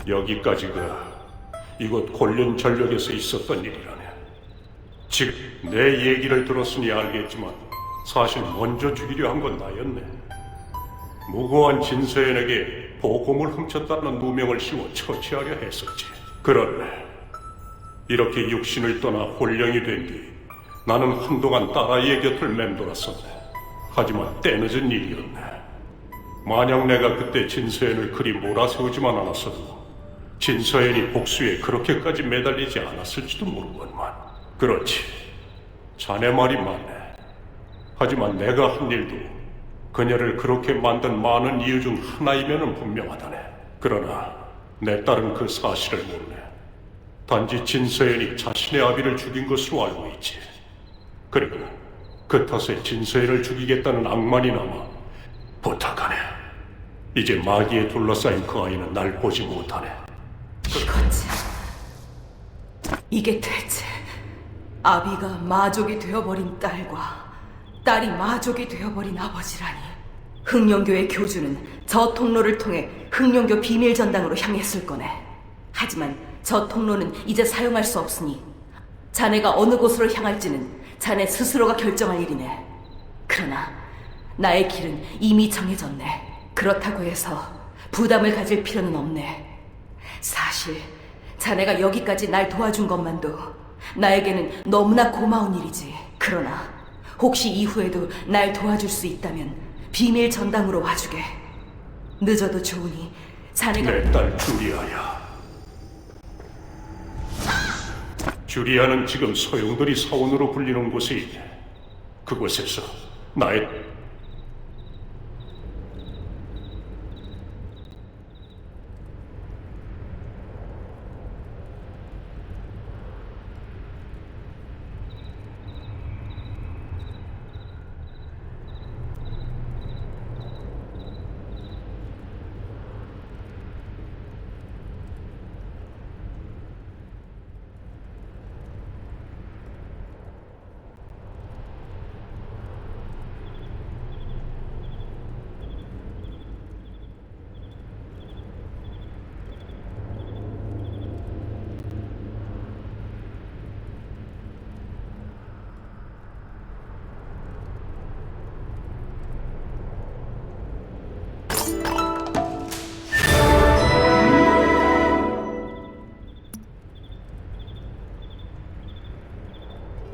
Speaker 5: 여기까지가 이곳 곤련 전력에서 있었던 일이라네. 지금 내 얘기를 들었으니 알겠지만 사실 먼저 죽이려 한 건 나였네. 무고한 진서연에게 보검을 훔쳤다는 누명을 씌워 처치하려 했었지. 그런데 이렇게 육신을 떠나 홀령이 된 뒤 나는 한동안 딸아이의 곁을 맴돌았었네. 하지만 때늦은 일이었네. 만약 내가 그때 진서연을 그리 몰아세우지만 않았어도 진서연이 복수에 그렇게까지 매달리지 않았을지도 모르건만. 그렇지, 자네 말이 맞네. 하지만 내가 한 일도 그녀를 그렇게 만든 많은 이유 중 하나이면은 분명하다네. 그러나 내 딸은 그 사실을 모르네. 단지 진서연이 자신의 아비를 죽인 것으로 알고 있지. 그리고 그 탓에 진서연을 죽이겠다는 악만이 남아. 부탁하네. 이제 마귀에 둘러싸인 그 아이는 날 보지 못하네.
Speaker 11: 이거지. 이게 대체 아비가 마족이 되어버린 딸과 딸이 마족이 되어버린 아버지라니. 흑룡교의 교주는 저 통로를 통해 흑룡교 비밀 전당으로 향했을 거네. 하지만 저 통로는 이제 사용할 수 없으니 자네가 어느 곳으로 향할지는 자네 스스로가 결정할 일이네. 그러나 나의 길은 이미 정해졌네. 그렇다고 해서 부담을 가질 필요는 없네. 사실 자네가 여기까지 날 도와준 것만도 나에게는 너무나 고마운 일이지. 그러나 혹시 이후에도 날 도와줄 수 있다면 비밀 전당으로 와주게. 늦어도 좋으니 자네가...
Speaker 5: 내 딸 주리아야. 주리아는 지금 소용돌이 사원으로 불리는 곳에 있네. 그곳에서 나의...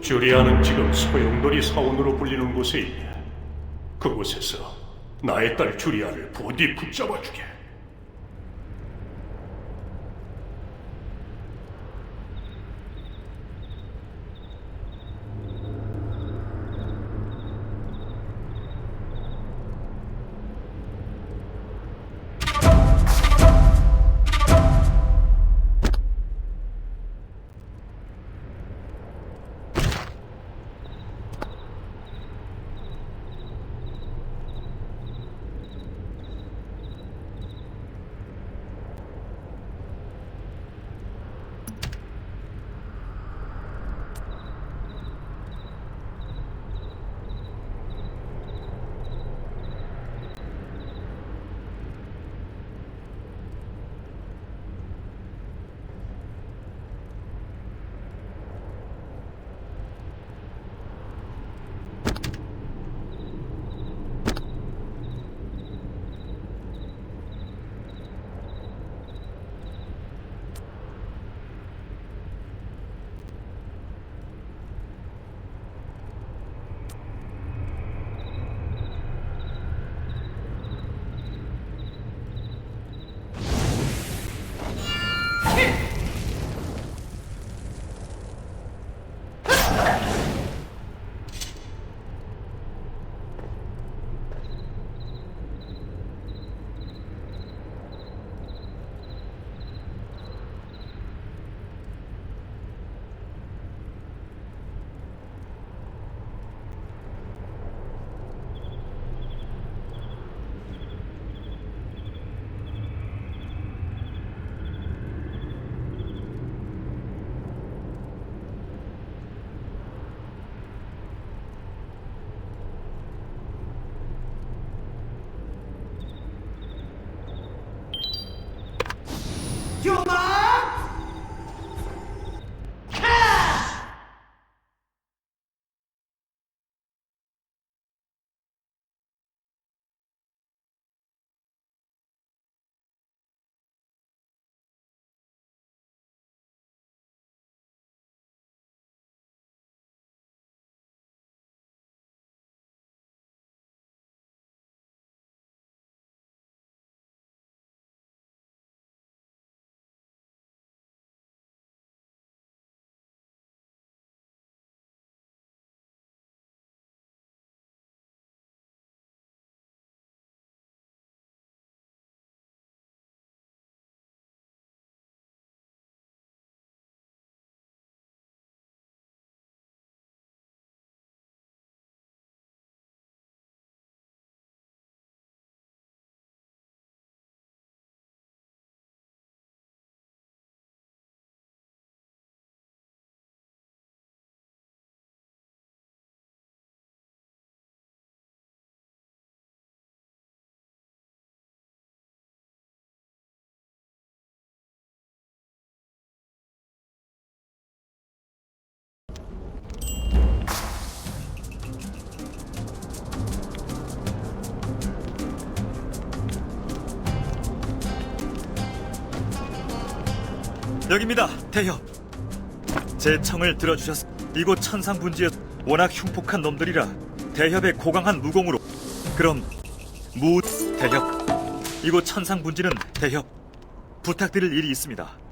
Speaker 5: 주리아는 지금 소용돌이 사원으로 불리는 곳에 있네. 그곳에서 나의 딸 주리아를 부디 붙잡아주게.
Speaker 9: 여기입니다, 대협. 제 청을 들어주셨. 이곳 천상분지에 워낙 흉폭한 놈들이라 대협의 고강한 무공으로. 그럼 대협. 이곳 천상분지는 대협 부탁드릴 일이 있습니다.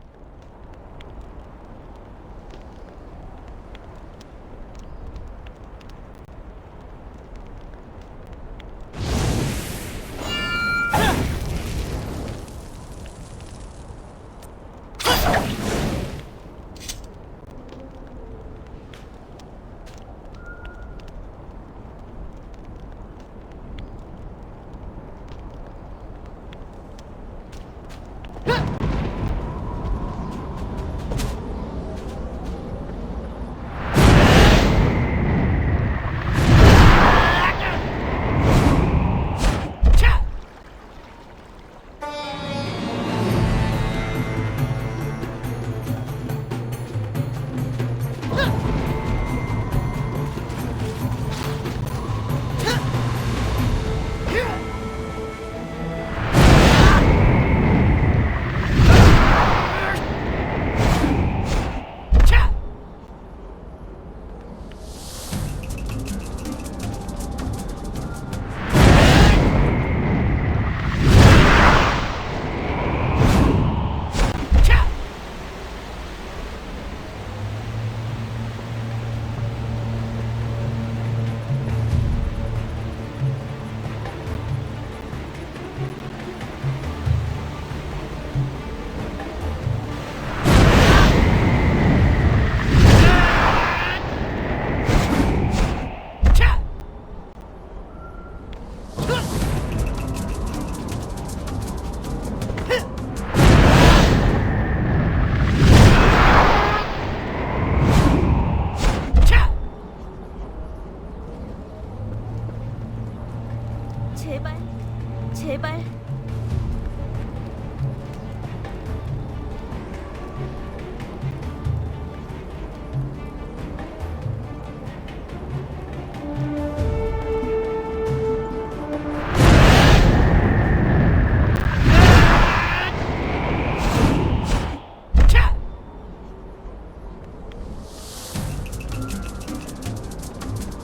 Speaker 3: 제발.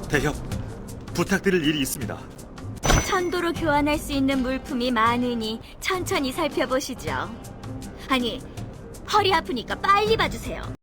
Speaker 9: 대협, 부탁드릴 일이 있습니다.
Speaker 3: 천도로 교환할 수 있는 물품이 많으니 천천히 살펴보시죠. 아니, 허리 아프니까 빨리 봐주세요.